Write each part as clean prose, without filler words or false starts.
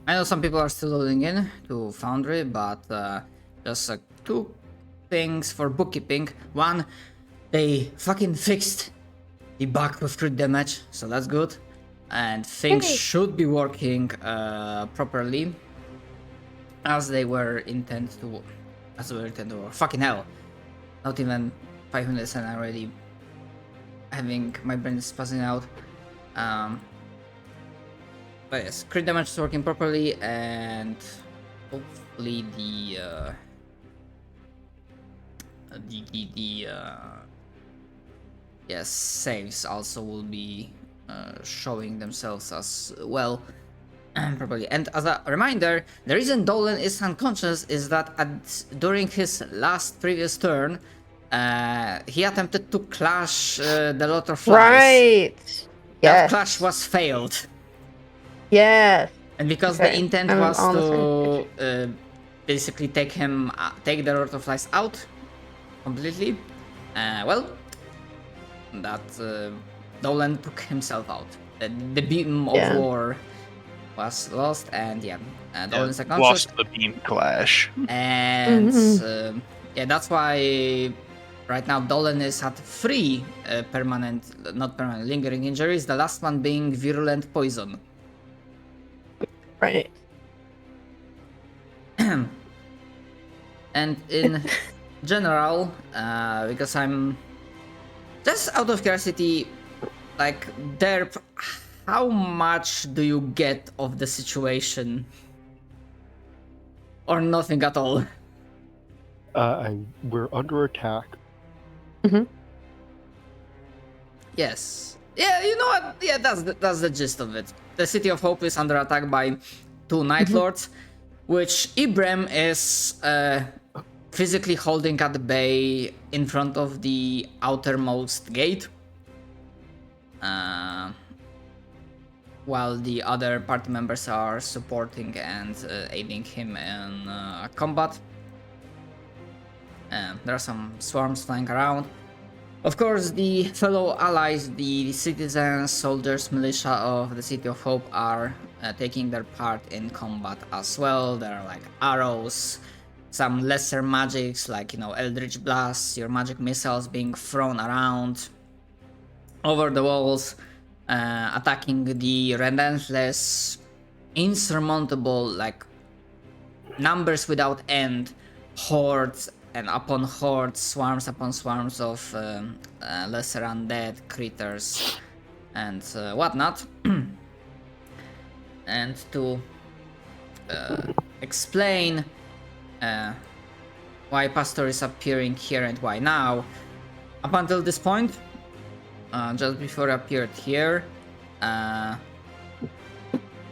I know some people are still loading in to Foundry, but just two things for bookkeeping. One, they fucking fixed the bug with crit damage, so that's good. And things Yay. should be working properly as they were intended to. As they were intended to work. Fucking hell. Not even 5 minutes and I'm already having my brain spazzing out. But yes, crit damage is working properly, and hopefully the yes, saves also will be showing themselves as well properly. And as a reminder, the reason Dolan is unconscious is that during his last previous turn, he attempted to clash the Lord of Flies. Right. That Yes. clash was failed. Yes. And because Okay, the intent I'm was on the same to basically take the Lord of Flies out completely, well, that Dolan took himself out. The beam of Yeah. war was lost, and Dolan's unconscious. Lost the beam clash. And yeah, that's why right now Dolan is at 3 not permanent, lingering injuries. The last one being virulent poison. Right. And in general, because I'm just out of curiosity, like, Derp, how much do you get of the situation? Or nothing at all? We're under attack. Yes. Yeah, you know what? Yeah, that's the gist of it. The City of Hope is under attack by 2 Night Lords, which Ibrahim is physically holding at bay in front of the outermost gate. While the other party members are supporting and aiding him in combat. There are some swarms flying around. Of course, the fellow allies, the citizens, soldiers, militia of the City of Hope are taking their part in combat as well. There are like arrows, some lesser magics like, Eldritch Blasts, your magic missiles being thrown around over the walls, attacking the relentless, insurmountable, like, numbers without end, hordes and upon hordes, swarms upon swarms of lesser undead creatures and whatnot. And to explain why Pastor is appearing here and why now, up until this point, just before I appeared here, I'm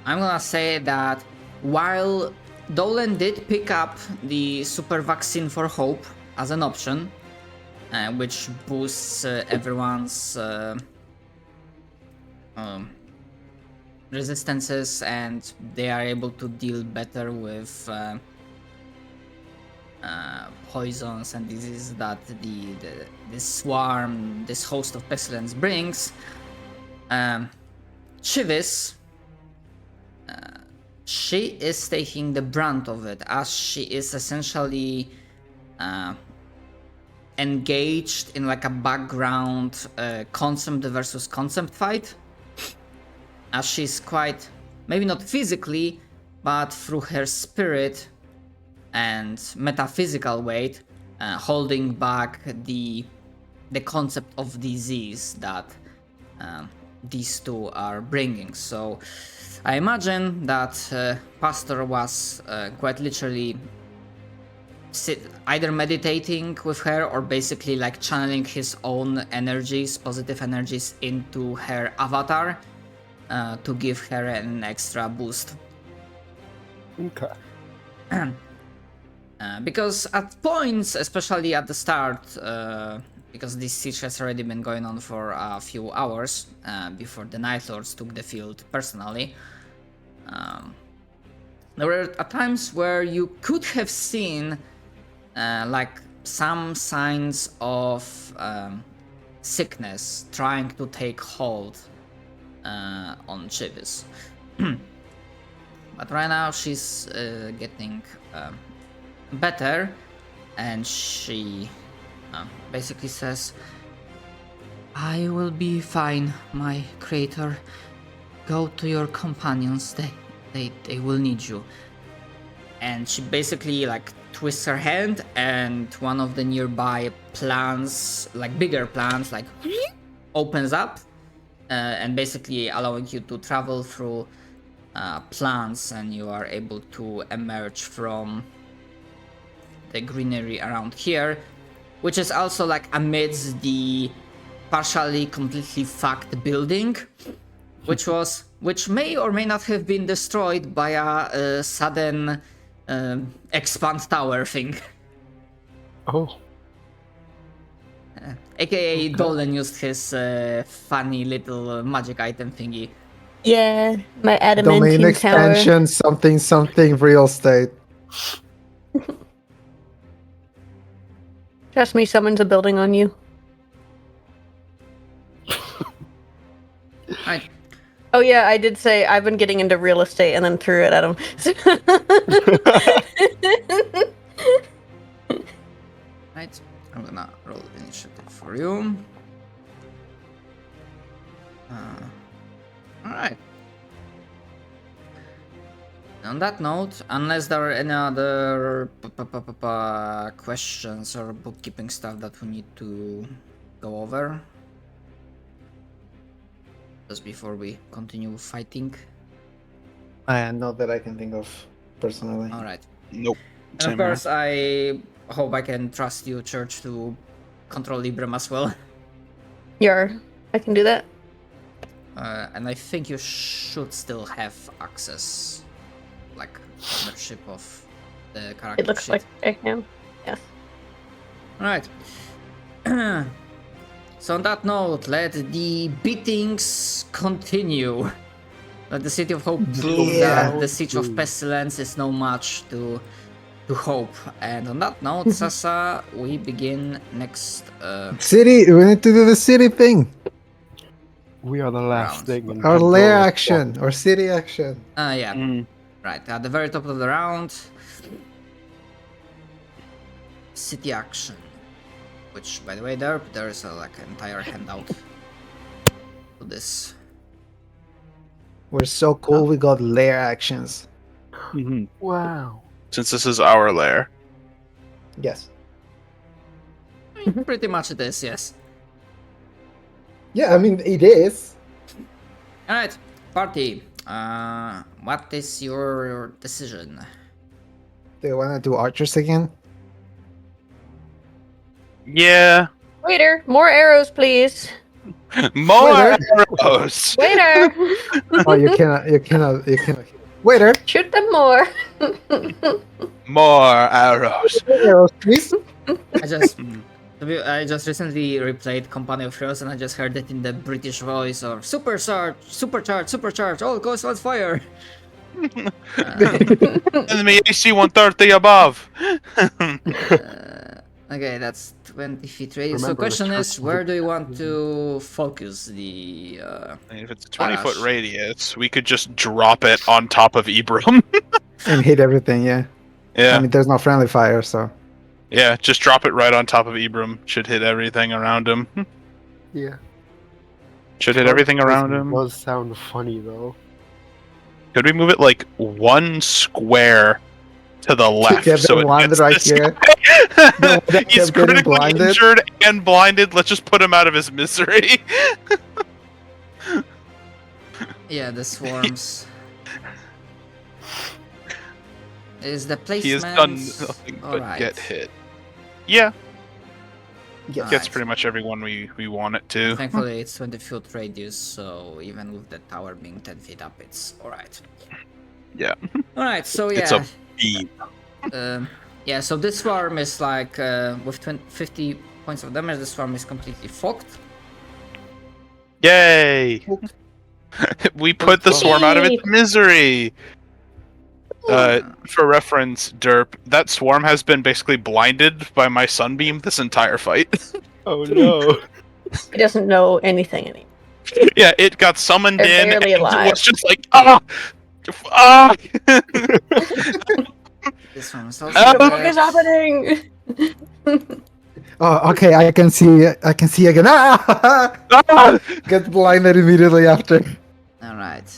gonna say that while Dolan did pick up the super vaccine for hope as an option, which boosts everyone's resistances, and they are able to deal better with poisons and diseases that this swarm, this host of pestilence brings. Chivis, she is taking the brunt of it, as she is essentially engaged in like a background concept versus concept fight, as she's quite, maybe not physically, but through her spirit and metaphysical weight, holding back the concept of disease that these two are bringing. So I imagine that Pastor was quite literally either meditating with her or basically like channeling his own energies, positive energies, into her avatar to give her an extra boost. Okay. Because at points, especially at the start, because this siege has already been going on for a few hours before the Night Lords took the field personally, there were times where you could have seen like some signs of sickness trying to take hold on Chivis. But right now she's getting better, and she basically says, "I will be fine, my creator. Go to your companions. They will need you." And she basically like twists her hand, and one of the nearby plants, like bigger plants, like opens up, and basically allowing you to travel through plants, and you are able to emerge from the greenery around here, which is also like amidst the partially completely fucked building, which may or may not have been destroyed by a sudden expand tower thing. Oh. AKA Dolan used his funny little magic item thingy. Yeah, my Domain adamantine tower. expansion, something real estate. Trust me, someone's a building on you. Right. Oh yeah, I did say I've been getting into real estate and then threw it at him. Right. I'm gonna roll initiative for you. Alright. On that note, unless there are any other questions or bookkeeping stuff that we need to go over, just before we continue fighting. Not that I can think of personally. Alright. Nope. And of Same here. course, I hope I can trust you, Church, to control Librem as well. I can do that. And I think you should still have access, like ownership of the character It looks sheet. like I am. Yes. Alright. So on that note, let the beatings continue. Let the City of Hope prove that the Siege of Pestilence is no match to Hope. And on that note, Sasa, we begin next City, we need to do the city thing. We are the last Round. thing. in Our control lair of action, or city action. yeah. Mm. Right, at the very top of the round, city action, which, by the way, there is a like entire handout to this. We're so cool, we got lair actions. Mhm. Wow. Since this is our lair. Yes. Pretty much it is, yes. Yeah, I mean, it is. Alright, party. What is your decision? Do you want to do archers again? Yeah. Waiter, more arrows, please. More Waiter. arrows. Waiter, Oh, you cannot. Waiter! shoot them more. More arrows. Arrows, please. I just recently replayed Company of Heroes, and I just heard it in the British voice of supercharge, all goes on fire. Enemy AC 130 above. Okay, that's 20 feet radius. So Remember, question the is, church where was- do you want to focus the... If it's a 20-foot Gosh. radius, we could just drop it on top of Ibram. And hit everything, yeah. Yeah. I mean, there's no friendly fire, so. Yeah, just drop it right on top of Ibram. Should hit everything around him. Yeah. Should hit everything around him. Does sound funny though. Could we move it like one square to the left? Get them blinded right this here. guy? that He's kept getting critically blinded. injured and blinded. Let's just put him out of his misery. Yeah, the swarms. Is the placement... He has done nothing but Alright. get hit. Yeah, Yes. gets pretty much everyone we want it to. Thankfully, it's 20-foot radius, so even with the tower being 10 feet up, it's alright. Yeah. Alright, so yeah. It's a beam. Yeah, so this swarm is like, with 50 points of damage, the swarm is completely fucked. Yay! We put the swarm out of its Yay. misery. For reference, Derp, that swarm has been basically blinded by my sunbeam this entire fight. Oh no. He doesn't know anything anymore. Yeah, it got summoned They're in barely and alive. was just like, ah! Ah! This one is Oh, also What the fuck correct. is happening? Oh, okay. I can see. I can see again. Ah! Ah! Get blinded immediately after. Alright.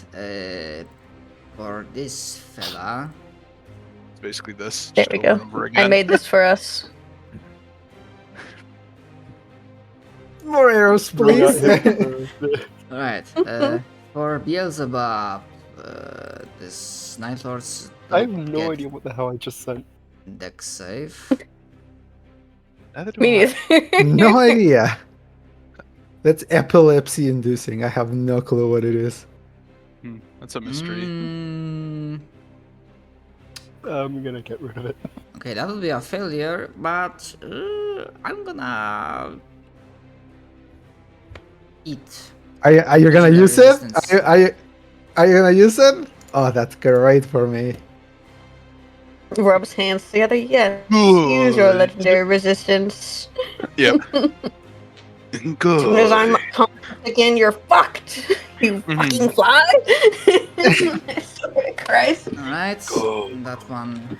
For this fella. It's basically this. There Just we over go. and over I again. made this for us. More arrows, Bring out please. his- Alright. For Beelzebub, this Night Lord's. I have don't no get idea what the hell I just sent. Dex save. Neither do Me I. neither. No idea. That's epilepsy inducing. I have no clue what it is. That's a mystery. I'm gonna get rid of it. Okay, that would be a failure, but I'm gonna eat. Are you gonna Legendary use it? resistance. Are you gonna use it? Oh, that's great for me. Rubs hands together. Yes. Use your legendary resistance. Yep. As soon as I'm conscious again, you're fucked. You fucking fly. Christ. Alright, Go. that one.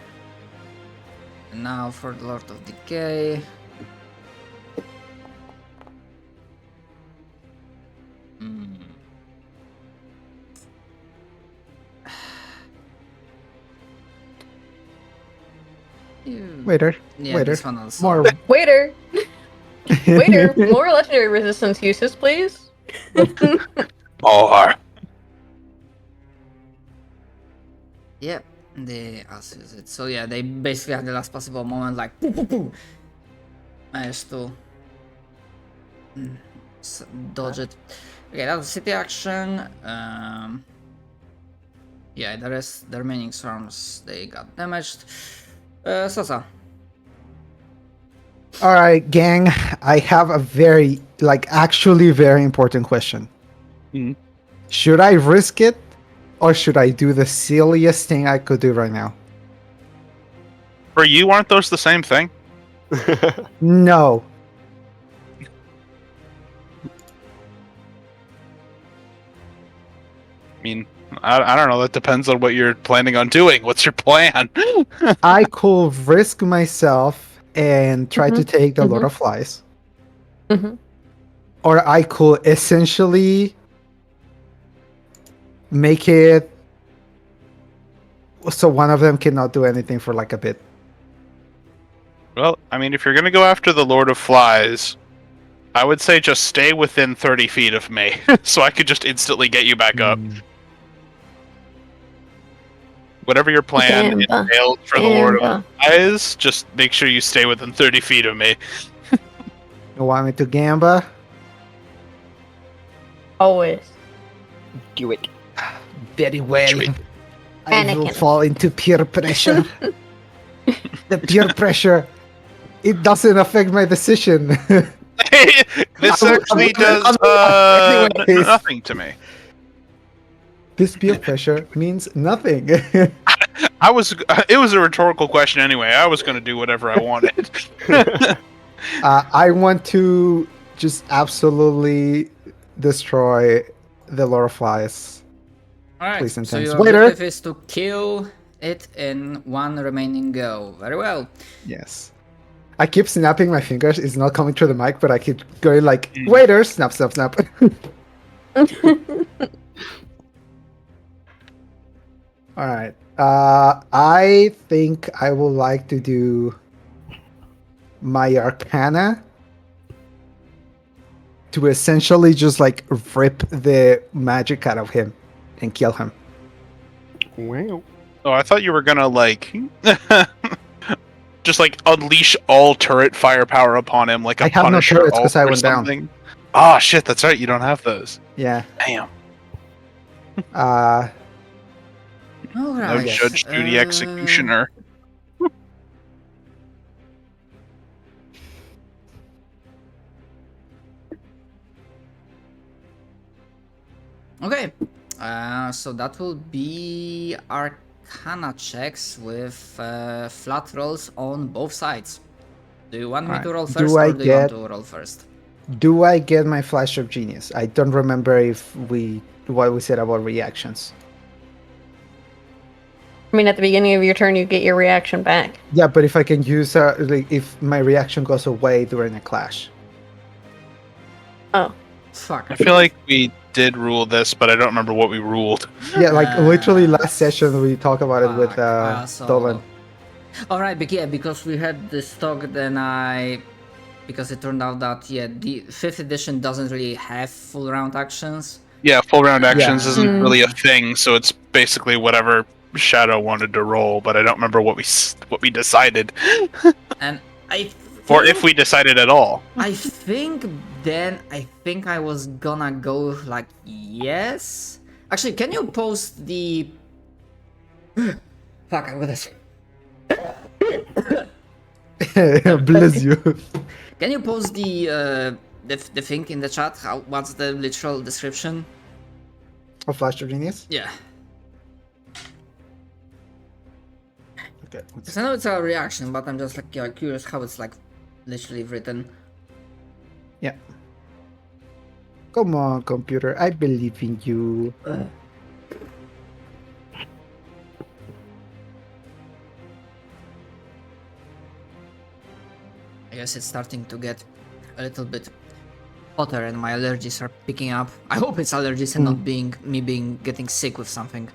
And now for the Lord of Decay. Hmm. Waiter. Yeah, waiter. this one also. More. Waiter. Waiter. More legendary resistance uses, please. More. Yep, they also use it. So yeah, they basically at the last possible moment, like, poo, poo, poo, managed to dodge it. Okay, that was city action. Yeah, the remaining swarms, they got damaged. Sosa. All right, gang. I have a very, actually very important question. Mhm. Should I risk it, or should I do the silliest thing I could do right now? For you, aren't those the same thing? No. I mean, I don't know. That depends on what you're planning on doing. What's your plan? I could risk myself and try to take the Lord of Flies. Mhm. Or I could essentially make it so one of them cannot do anything for like a bit. Well, I mean, if you're gonna go after the Lord of Flies, I would say just stay within 30 feet of me, so I could just instantly get you back up. Whatever your plan Gamba. entails for the Lord of Gamba. Flies, just make sure you stay within 30 feet of me. You want me to gamba? Always. Do it. Very well. Sweet. I will Anakin. fall into peer pressure. The peer pressure. It doesn't affect my decision. This I will- actually does Anyways. nothing to me. This peer pressure means nothing. It was a rhetorical question anyway. I was going to do whatever I wanted. I want to just absolutely destroy the Lord of Flies. Alright, Please so intense. your Waiter. objective is to kill it in one remaining go. Very well. Yes. I keep snapping my fingers. It's not coming through the mic, but I keep going like, waiter, snap, snap, snap. All right. I think I would like to do my Arcana to essentially just like rip the magic out of him and kill him. Wow. Oh, I thought you were gonna just like unleash all turret firepower upon him, like a I have no Punisher turrets 'cause ult I or went down. something. Ah, shit, that's right. You don't have those. Yeah. Damn. No Alright. Judge Judy Executioner. Okay. So that will be Arcana checks with flat rolls on both sides. Do you want me to Alright. roll Do first, I or do you want get- to roll first? Do I get my flash of genius? I don't remember if what we said about reactions. I mean, at the beginning of your turn, you get your reaction back. Yeah, but if I can use like if my reaction goes away during a clash. Oh. Fuck. I feel like we did rule this, but I don't remember what we ruled. Yeah, like literally last session we talked about it with so... Dolan. Alright, but yeah, because we had this talk, then because it turned out that, yeah, the 5th edition doesn't really have full round actions. Yeah, full round actions Yeah. isn't really a thing, so it's basically whatever Shadow wanted to roll, but I don't remember what we decided. And I Or if we decided at all. I think I was gonna go like yes. Actually, can you post the? Fuck! I'm gonna. Bless you. Can you post the thing in the chat? What's the literal description? Of Flash of Genius? Yeah, Okay. because I know it's a reaction, but I'm just like curious how it's like literally written. Yeah. Come on, computer. I believe in you. I guess it's starting to get a little bit hotter and my allergies are picking up. I hope it's allergies and not getting sick with something.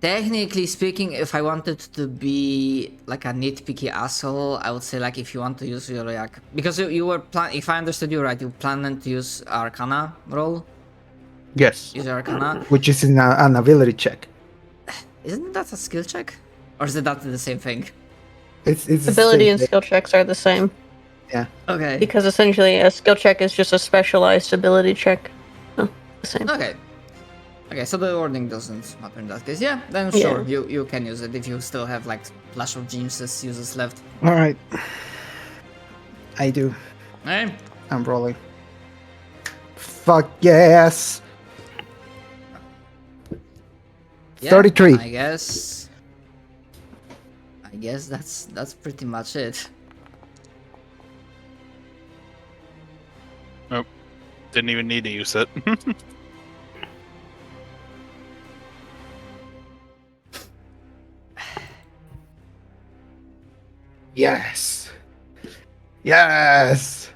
Technically speaking, if I wanted to be like a nitpicky asshole, I would say like if you want to use your like because you were if I understood you right, you planned to use Arcana roll. Yes. Use Arcana. Which is an ability check. Isn't that a skill check? Or is that the same thing? It's the Ability same and thing. skill checks are the same. Yeah. Okay. Because essentially a skill check is just a specialized ability check. Oh, the same. Okay. Okay, so the wording doesn't matter in that case. Yeah, then Yeah. sure, you can use it if you still have like Flash of Genius uses left. Alright. I do. Alright. I'm rolling. Fuck yes! Yeah, 33. I guess that's pretty much it. Nope. Didn't even need to use it. Yes! Yes!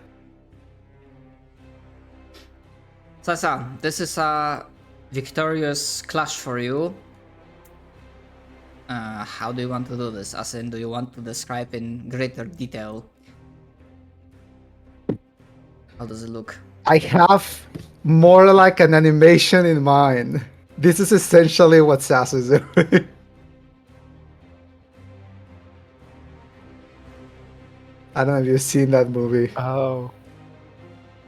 Sasa, this is a victorious clash for you. How do you want to do this? As in, do you want to describe in greater detail? How does it look? I have more like an animation in mind. This is essentially what Sass is doing. I don't know if you've seen that movie. Oh.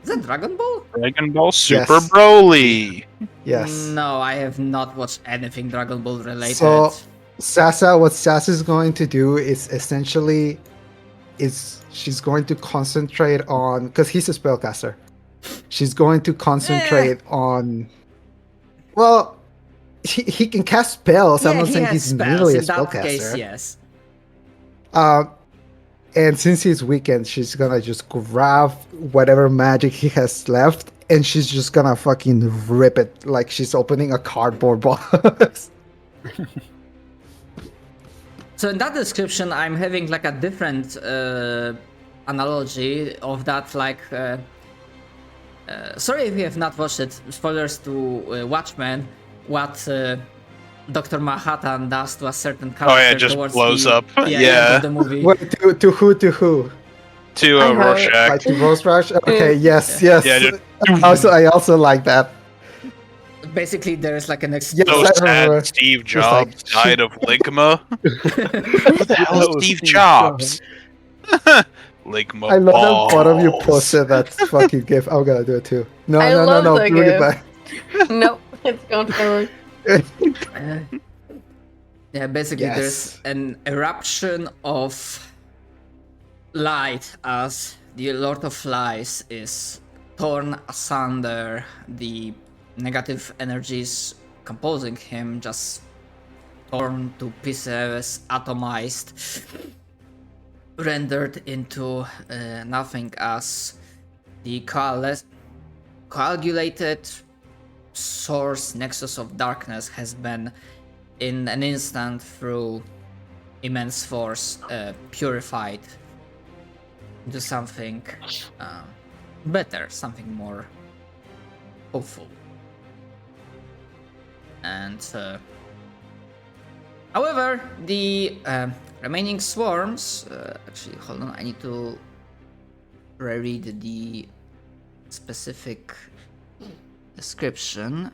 Is that Dragon Ball? Dragon Ball Super Yes. Broly. Yes. No, I have not watched anything Dragon Ball related. So, Sasa, what Sasa is going to do is essentially she's going to concentrate on because he's a spellcaster. She's going to concentrate on. Well, he can cast spells. I'm not he saying has he's spells. merely a In that case, spellcaster. yes. And since he's weakened, she's gonna just grab whatever magic he has left, and she's just gonna fucking rip it like she's opening a cardboard box. So in that description, I'm having like a different analogy of that. Like, sorry if you have not watched it. Spoilers to Watchmen. What Dr. Manhattan does to a certain character. Oh yeah, it just towards blows the, up. the end Yeah. of the movie. Wait, to who? To who? To I heard- Rorschach. Like to Rose Rush? Okay, yes, yes. Yeah, just- I also like that. Basically, there's like an Yes, So I remember. sad Steve Just like- Jobs died of ligma. Who the hell is was Steve Steve Jobs? Ligma I love balls. that one of you posted that fucking gif. I'm gonna do it too. No, I no, love no, no. the Bring it gif. back. Nope, it's going forward. Yeah, basically Yes. there's an eruption of light as the Lord of Flies is torn asunder. The negative energies composing him just torn to pieces, atomized. rendered into nothing as the coagulated source nexus of darkness has been in an instant through immense force purified into something better, something more hopeful. And however, the remaining swarms, actually hold on, I need to reread the specific description.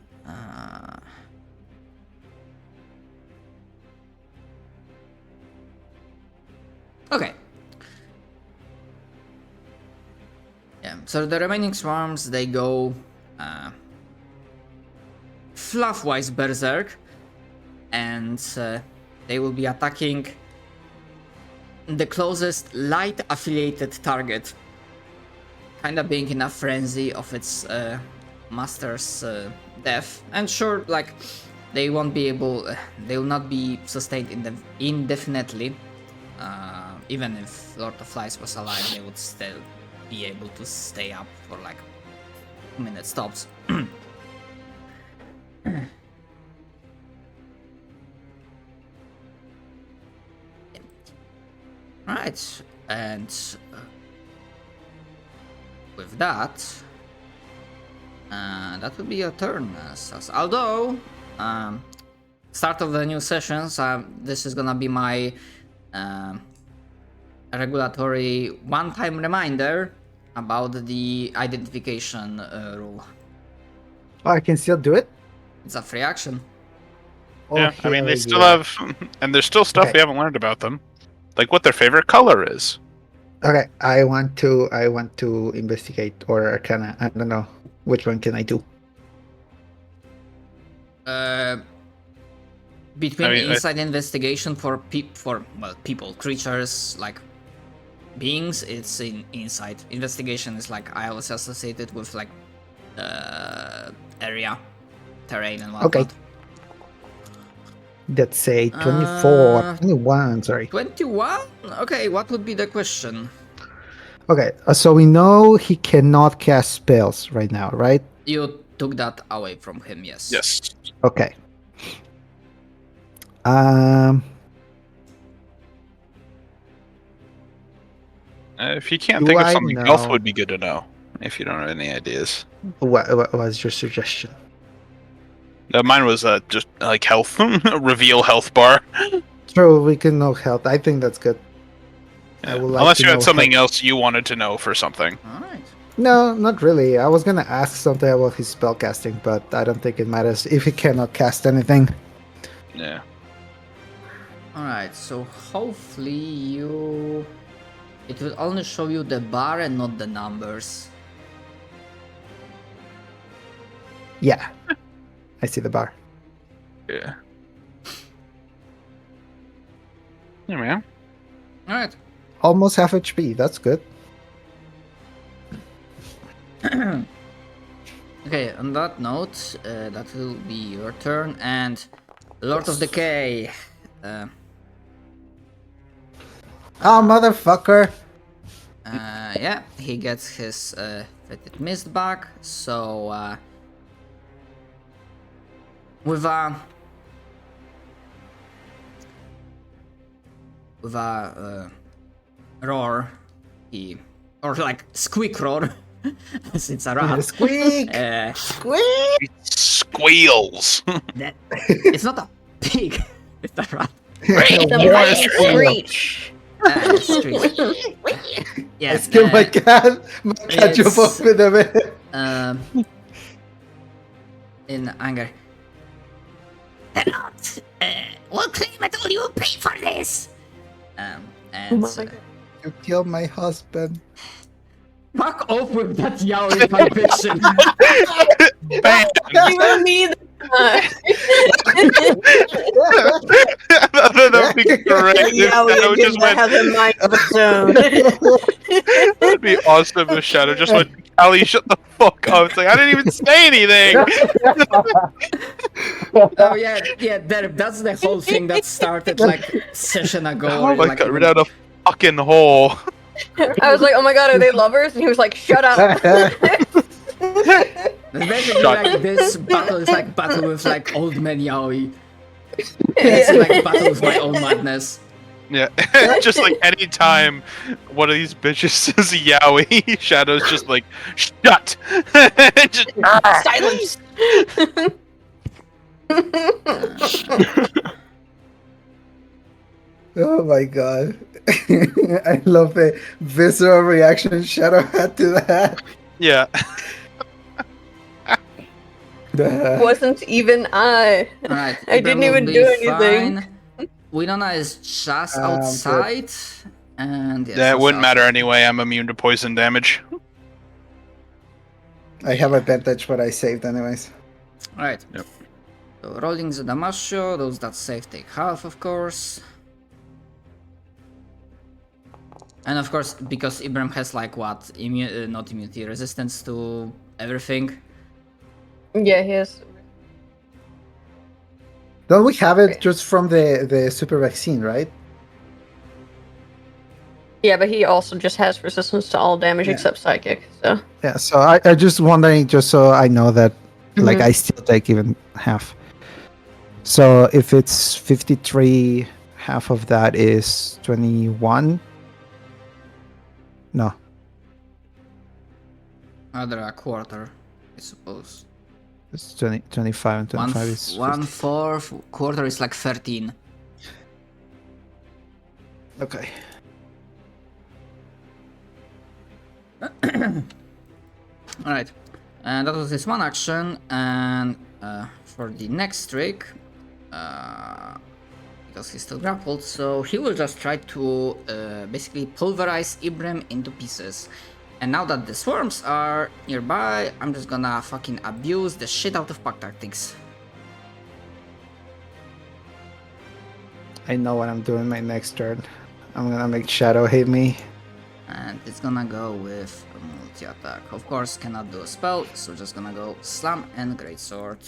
Okay. Yeah, so the remaining swarms, they go fluff-wise berserk, and they will be attacking the closest light affiliated target, kinda being in a frenzy of its master's death. And sure, like, they won't be able, they will not be sustained indefinitely. Even if Lord of Flies was alive, they would still be able to stay up for like 2 minutes tops. Right, and with that, that will be your turn. Although, start of the new sessions, this is gonna be my regulatory one-time reminder about the identification rule. Oh, I can still do it? It's a free action. Yeah, I mean, they Okay, still yeah. have, and there's still stuff Okay. we haven't learned about them, like what their favorite color is. Okay, I want to investigate, or can I don't know which one can I do. Between I mean, inside investigation for people, creatures, like beings, it's in inside. Investigation is like I was associated with like area, terrain, and whatnot. Okay. Let's say 24, Uh, 21, sorry. 21? Okay, what would be the question? Okay, so we know he cannot cast spells right now, right? You took that away from him, yes. Yes. Okay. If you can't Do think of I something else, know- would be good to know. If you don't have any ideas. What was your suggestion? Mine was just like health, reveal health bar. True, we can know health. I think that's good. I Yeah. would like Unless to you know had something health. else you wanted to know for something. Alright. No, not really. I was gonna ask something about his spellcasting, but I don't think it matters if he cannot cast anything. Yeah. Alright, so hopefully you... It will only show you the bar and not the numbers. Yeah. I see the bar. Yeah. Yeah, man. Alright. Almost half HP. That's good. Okay, on that note, that will be your turn, and Lord of Decay. Oh, motherfucker! Yeah, he gets his fetid mist back, so with a roar, or like squeak roar, since it's a rat. Squeak! Squeak! It squeals. It's not a pig, it's a rat. It's a mighty screech. Screech. Yeah, I killed my cat. My cat jumped it's- up in a minute. In anger. Not, we'll claim it all, you'll pay for this! And Oh my God. You killed my husband. fuck off with that yaoi fanfiction! Bam! Even me. That'd be great. Yeah, we Shadow did just went. have a mind of its own. That'd be awesome if Shadow just went. Callie, shut the fuck up. It's like I didn't even say anything. Oh yeah, that's the whole thing that started like session ago. Oh my like, god, we're down to fucking hole. I was like, oh my god, are they lovers? And he was like, shut up. It's basically Shut- like this battle is like battle with like old man yaoi. It's like battle with my own madness. Yeah, just like anytime one of these bitches says yaoi, Shadow's just like, shut! Just, Silence. Oh my god. I love the visceral reaction Shadow had to that. yeah. Wasn't even I. Alright, I Ibram didn't will even be do anything. fine. Winona is just Good. outside. And yes, Yeah, it she's wouldn't matter outside. anyway. I'm immune to poison damage. I have advantage, but I saved anyways. Alright. Yep. So rolling the Damasio, those that save take half, of course. And of course, because Ibram has like what? Not immunity, resistance to everything. Yeah, he is. Don't we have it just from the super vaccine, right? Yeah, but he also just has resistance to all damage Yeah. except psychic. So Yeah, so I just wondering, just so I know that, like, Mhm. I still take even half. So if it's 53, half of that is 21. No, Another a quarter, I suppose. it's 20, 25 and 25 is 50. 1/4 quarter is like 13. Okay. Alright, and that was his one action, and for the next trick, because he's still grappled, so he will just try to basically pulverize Ibram into pieces. And now that the swarms are nearby, I'm just gonna fucking abuse the shit out of pack tactics. I know what I'm doing my next turn. I'm gonna make Shadow hit me. And it's gonna go with a multi-attack. Of course, cannot do a spell, so just gonna go Slam and Greatsword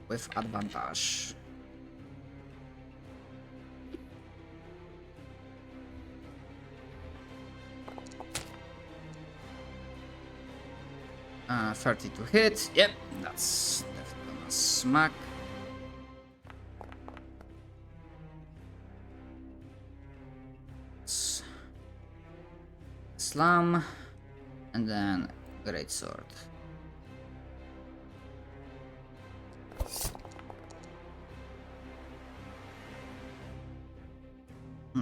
with advantage. 30 to hit. Yep, that's definitely gonna smack. Slam, and then Greatsword.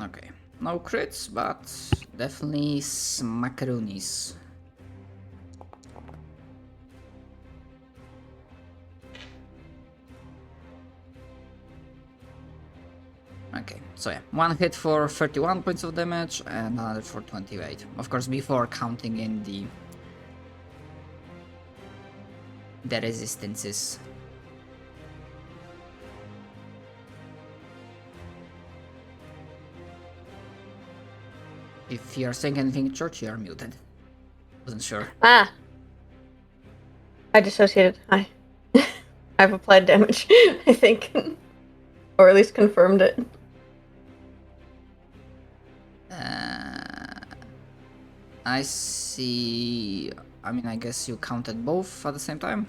Okay, no crits, but definitely smackaroonies. Okay, so yeah, one hit for 31 points of damage and another for 28. Of course, before counting in the resistances. If you're saying anything, George, you are muted. Wasn't sure. I dissociated. I've applied damage, I think, or at least confirmed it. I see. I mean, I guess you counted both at the same time.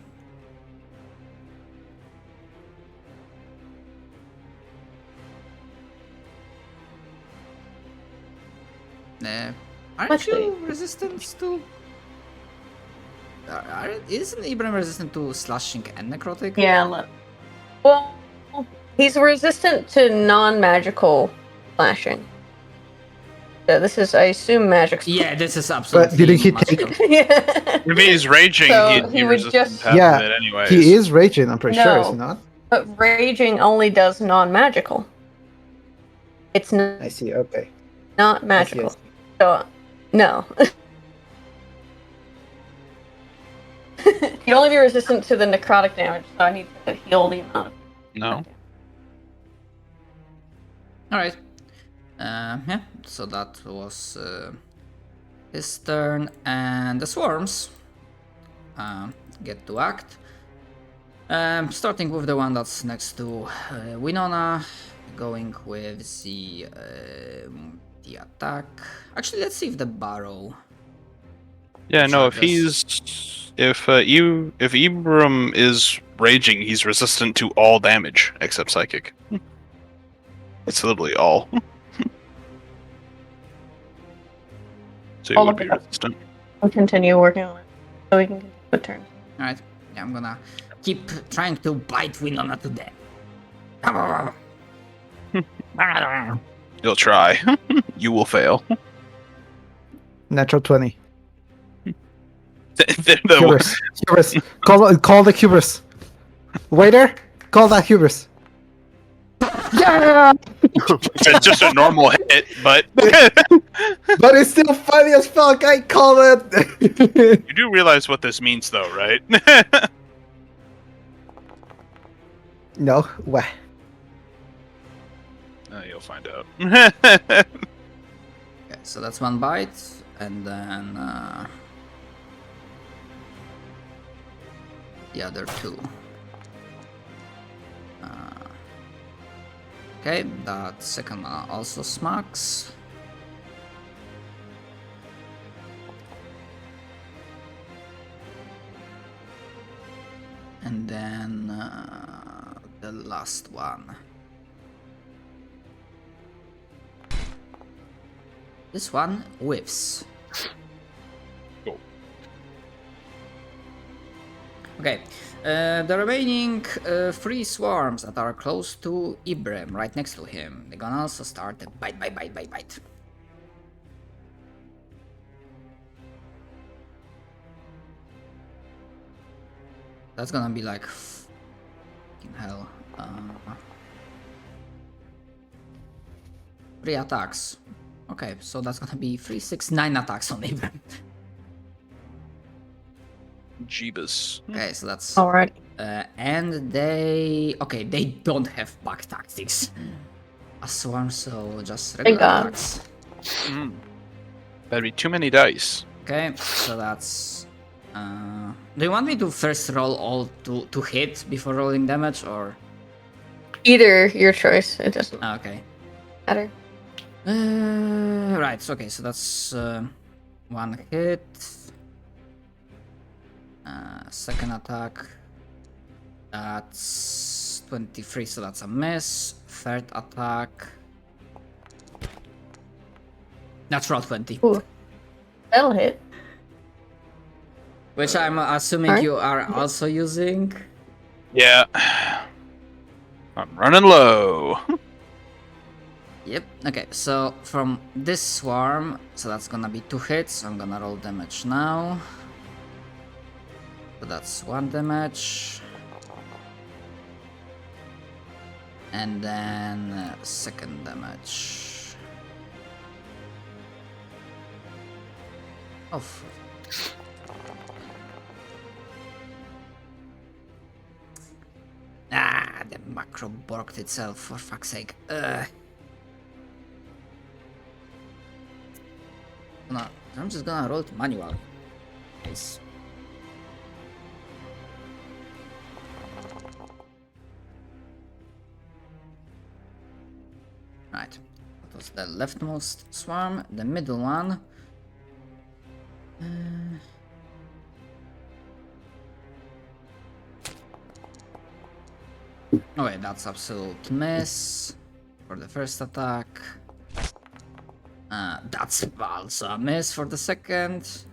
Aren't Actually- you resistant to? Isn't Ibram resistant to slashing and necrotic? Yeah. Well, he's resistant to non-magical slashing. So this is, I assume, magic. Yeah, this is absolutely. didn't he magical. Yeah. If he's raging, So he'd he be would resistant just- to half Yeah, of it anyways. He is raging, I'm pretty sure, is he No. not? But raging only does non-magical. It's I see, okay. not I magical. see. So, no. He'd only be resistant to the necrotic damage, so I need to heal the amount. No. Alright. Yeah, so that was his turn, and the swarms get to act. Starting with the one that's next to Winona, going with the the attack. Actually, let's see if the barrow. Yeah, no. If charges. if Ibram is raging, he's resistant to all damage except psychic. It's literally all. So he All would of be it. resistant. I'll continue working on it so we can continue the turn. All right. Yeah, I'm gonna keep trying to bite Winona to death. You'll try. You will fail. Natural 20. The- Hubris. Hubris. Call the hubris. Waiter, call that hubris. Yeah! It's just a normal hit, but But it's still funny as fuck. I call it. you do realize what this means, though, right? No. What? You'll find out. Okay, so that's one bite, and then the other two. Okay, that second one also smacks. And then the last one. This one whiffs. Cool. Okay, the remaining 3 swarms that are close to Ibrahim, right next to him, they're gonna also start a bite. That's gonna be like fucking hell. 3 attacks. Okay, so that's gonna be 3, 6, 9 attacks on Ibrahim. Jeebus. Okay, so that's Alright. and they they don't have back tactics. A swarm, so just regular God. attacks. That'd be too many dice. Okay, so that's. Do you want me to first roll all to hit before rolling damage, or? Either your choice. It doesn't Okay. matter. Right. Okay, so that's 1 hit. Second attack. That's 23, so that's a miss. Third attack. Natural 20. Ooh. That'll hit. Which I'm assuming Alright. you are also using. Yeah. I'm running low. Yep. Okay, so from this swarm, so that's gonna be 2 hits. So I'm gonna roll damage now. So that's 1 damage. And then second damage. Oh. Ah, the macro borked itself, for fuck's sake. I'm just gonna roll it manually. Nice. Right. That was the leftmost swarm, the middle one. Oh wait, that's absolute miss for the first attack. That's also a miss for the second.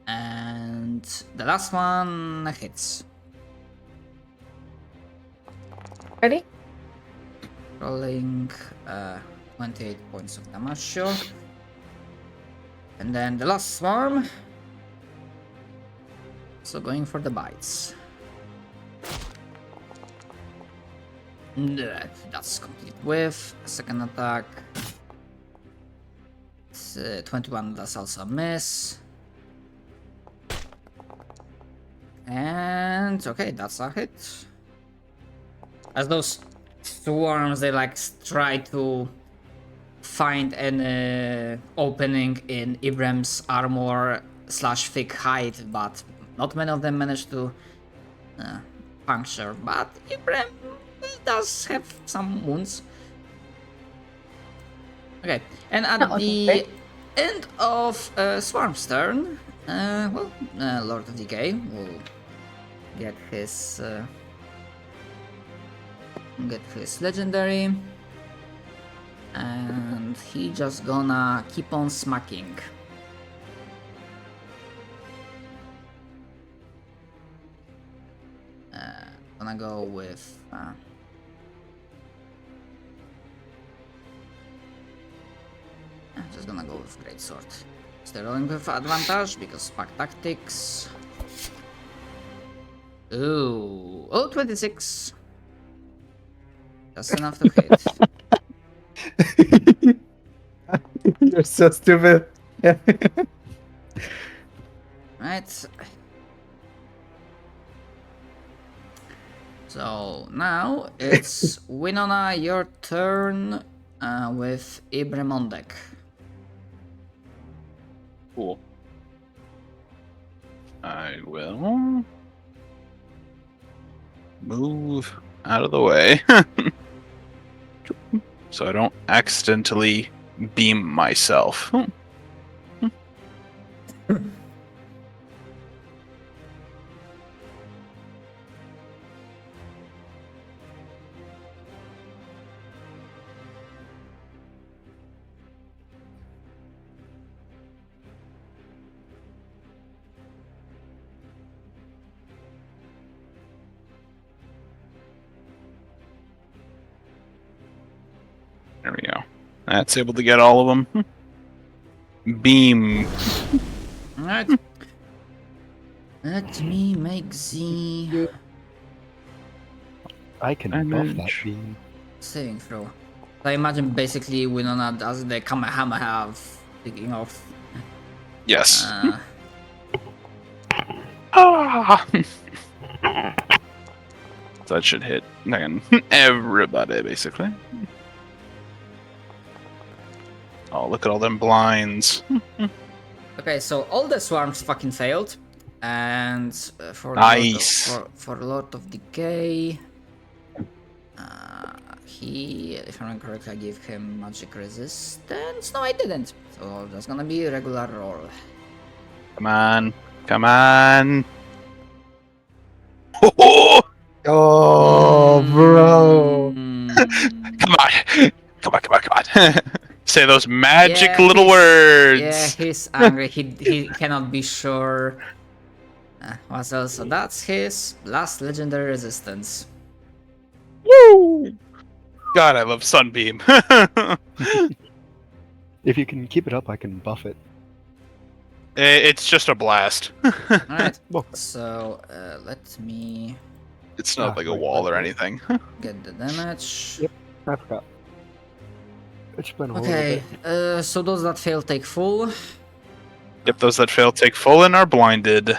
And the last one hits. Ready? Rolling 28 points of damage, sure. And then the last swarm. So going for the bites. That's complete whiff. Second attack. It's, 21, that's also a miss. And okay, that's a hit. As those swarms, they like try to find an opening in Ibrahim's armor / thick hide, but not many of them manage to puncture. But Ibrahim does have some wounds. Okay, and at Not looking the great. end of Swarm's turn, Lord of Decay will get his legendary, and he just gonna keep on smacking. Gonna go with. I'm just gonna go with Greatsword. Still rolling with advantage because Pack Tactics. Ooh. Oh, 26. Just enough to hit. You're so stupid. Right. So now it's Winona, your turn with Ibremondek. Cool. I will move out of the way so I don't accidentally beam myself. There we go. That's able to get all of them. Beam. Alright. Let me make the I can buff that Damage. beam. saving throw. I imagine basically Winona does the Kamehameha picking off. Yes. Uh, Ah! That should hit again everybody, basically. Oh, look at all them blinds. okay, so all the swarms fucking failed. And for Nice. for Lord of Decay, he, if I remember correctly, I gave him magic resistance. No, I didn't. So that's gonna be a regular roll. Come on. Come on. Oh, Oh, bro. Mm. come on. Come on, come on, come on. Say those magic Yeah, little words. Yeah, he's angry. He cannot be sure. What else? So that's his last legendary resistance. Woo! God, I love Sunbeam. If you can keep it up, I can buff it. It's just a blast. Alright, Well, so let me It's not like a wait, wall or wait. anything. get the damage. Yep. I forgot. Explain a little Okay, bit. so those that fail take full. Yep, those that fail take full and are blinded.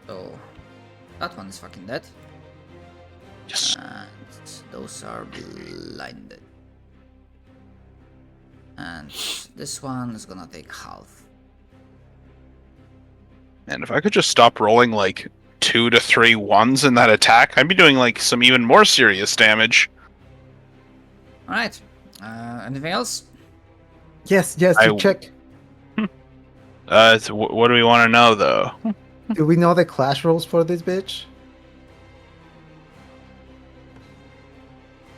So that one is fucking dead. Yes. And those are blinded. And this one is gonna take half. And if I could just stop rolling like 2 to 3 ones in that attack, I'd be doing like some even more serious damage. Alright. Anything else? Yes, I- to check. What do we want to know though? Do we know the clash rules for this bitch?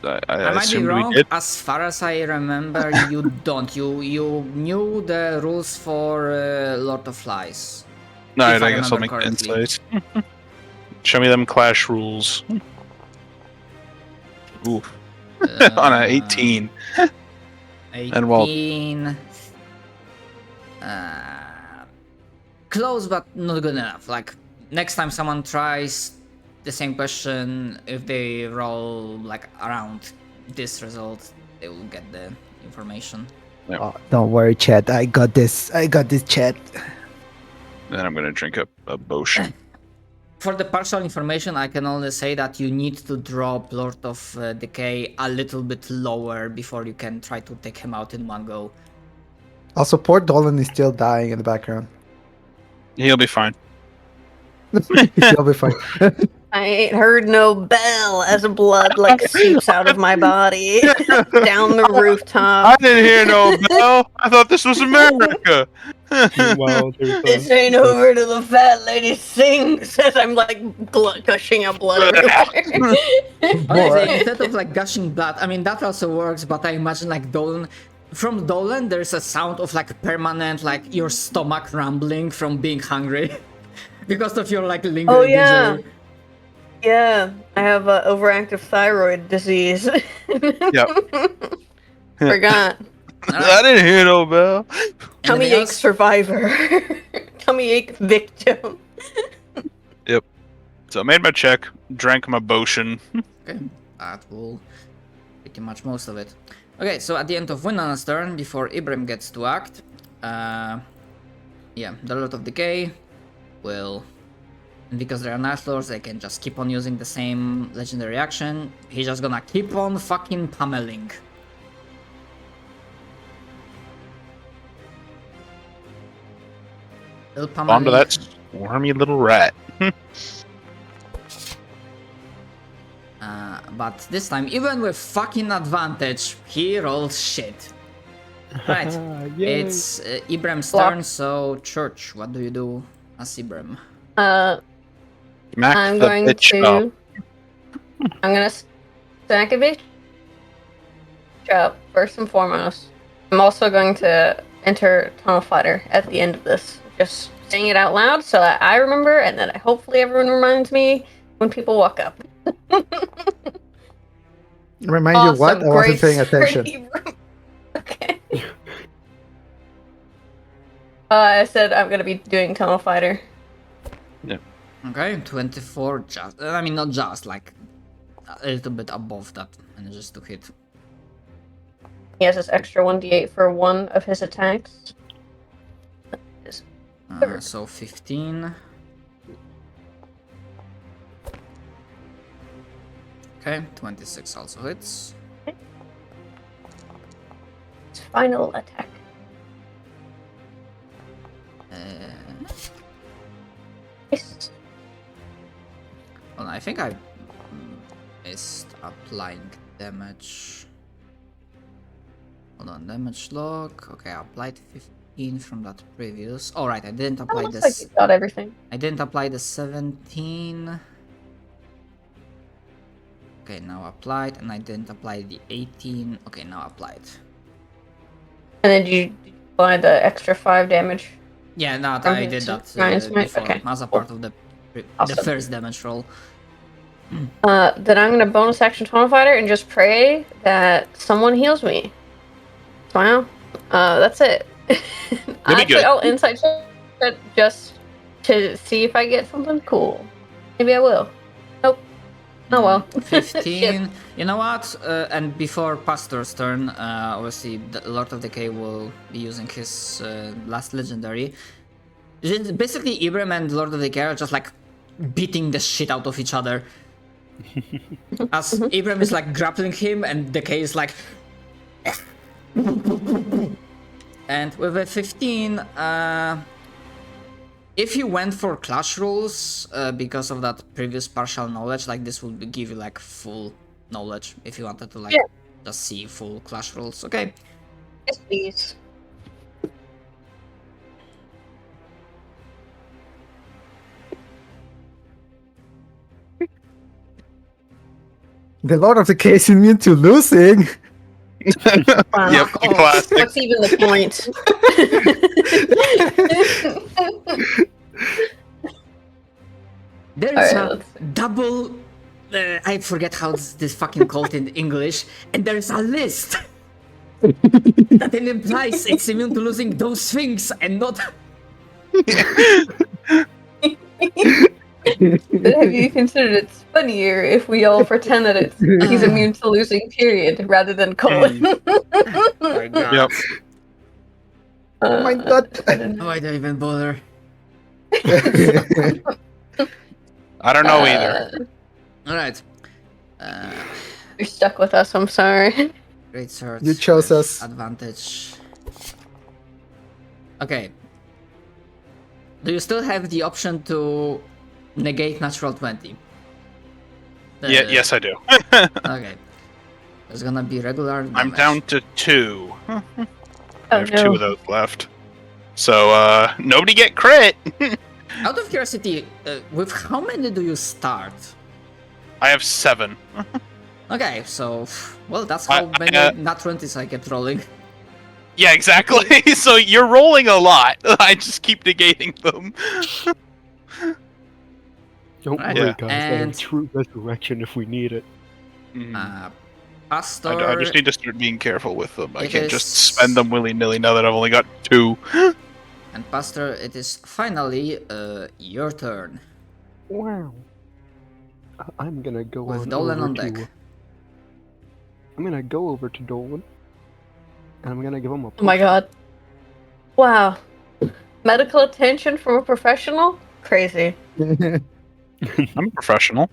I I might be assumed wrong. we did. As far as I remember, you don't. You knew the rules for Lord of Flies. No, if I I guess I'll remember make the correctly. insight. Show me them clash rules. Ooh, on a 18. 18. And well- Close, but not good enough. Like next time someone tries the same question, if they roll like around this result, they will get the information. Oh, don't worry, chat. I got this. Chat. Then I'm gonna drink a potion. For the partial information, I can only say that you need to drop Lord of Decay a little bit lower before you can try to take him out in one go. Also, poor Dolan is still dying in the background. He'll be fine. He'll be fine. I ain't heard no bell as blood like seeps out of my body down the I rooftop. didn't hear no bell. I thought this was America. Meanwhile, there's This ain't over till the fat lady sings as I'm like gushing out blood everywhere. Okay, so instead of like gushing blood, I mean that also works, but I imagine like Dolan. From Dolan, there's a sound of like permanent, like your stomach rumbling from being hungry because of your like lingering Oh, yeah. injury. Yeah, I have overactive thyroid disease. Yep. Forgot. I didn't hear no bell. Tummy Anything ache else? survivor. Tummy ache victim. So I made my check, drank my potion. Okay, that will pretty much most of it. Okay, so at the end of Winon's turn, before Ibram gets to act, yeah, the Lord of Decay will, and because they're Night Lords, they can just keep on using the same legendary action. He's just gonna keep on fucking pummeling. Still pummeling. Onto that swarmy little rat. But this time, even with fucking advantage, he rolls shit. Right, Yay. it's Ibram's Block. turn, so Church, what do you do as Ibram? Smack I'm the going bitch to. up. I'm gonna stack a bitch up first and foremost. I'm also going to enter Tunnel Fighter at the end of this. Just saying it out loud so that I remember, and that hopefully everyone reminds me when people walk up. Remind you what? Awesome, I wasn't great paying attention. start. Okay. I said I'm gonna be doing Tunnel Fighter. Okay, 24, just, I mean not just, like a little bit above that, and just to hit. He has this extra 1d8 for one of his attacks. So 15. Okay, 26 also hits. His final attack. Nice. Well, I think I missed applying damage. Hold on, damage log. Okay, I applied 15 from that previous. All right, I didn't That apply looks this. like you got everything. I didn't apply the 17. Okay, now applied, and I didn't apply the 18. Okay, now applied. And then did you apply the extra 5 damage? Yeah, no, From I his did that minus one? before, Okay, as a cool. part of the Awesome. first damage roll. Then I'm gonna bonus action Tunnel Fighter and just pray that someone heals me. Wow. That's it. That'd be good. I'll insight check just to see if I get something cool. Maybe I will. Nope. Oh well. 15. You know what? And before Pastor's turn, obviously the Lord of Decay will be using his last legendary. Basically, Ibram and Lord of Decay are just like beating the shit out of each other. As Ibram is like grappling him, and Decay is like. And with a 15, if you went for clash rules, because of that previous partial knowledge, like this will give you like full knowledge if you wanted to like just see full clash rules. Okay. Yes, please. The Lord of the Case immune to losing. Wow. Yep, the classic. What's even the point? There is a double. I forget how this fucking called in English, and there is a list that it implies it's immune to losing those things and not. Have you considered it's funnier if we all pretend that he's immune to losing, period, rather than colon? My God. Yep. Oh my god. Why do I even bother? I don't know either. Alright. You're stuck with us, I'm sorry. Great sword. You chose with us. Advantage. Okay. Do you still have the option to negate natural 20? Yes, I do. Okay. There's gonna be regular damage. I'm down to 2. I Oh, have no. 2 of those left. So, nobody get crit! Out of curiosity, with how many do you start? I have 7. Okay, so well, that's how many nat 20s I kept rolling. Yeah, exactly. So you're rolling a lot. I just keep negating them. Don't Right. worry, Yeah. guys. I And- have true resurrection if we need it. Pastor. I just need to start being careful with them. I It can't just is- spend them willy-nilly now that I've only got 2. And Pastor, it is finally your turn. Wow. I'm gonna go With on Dolan over on to. deck. I'm gonna go over to Dolan, and I'm gonna give him a. Oh my god. Wow. Medical attention from a professional? Crazy. I'm a professional.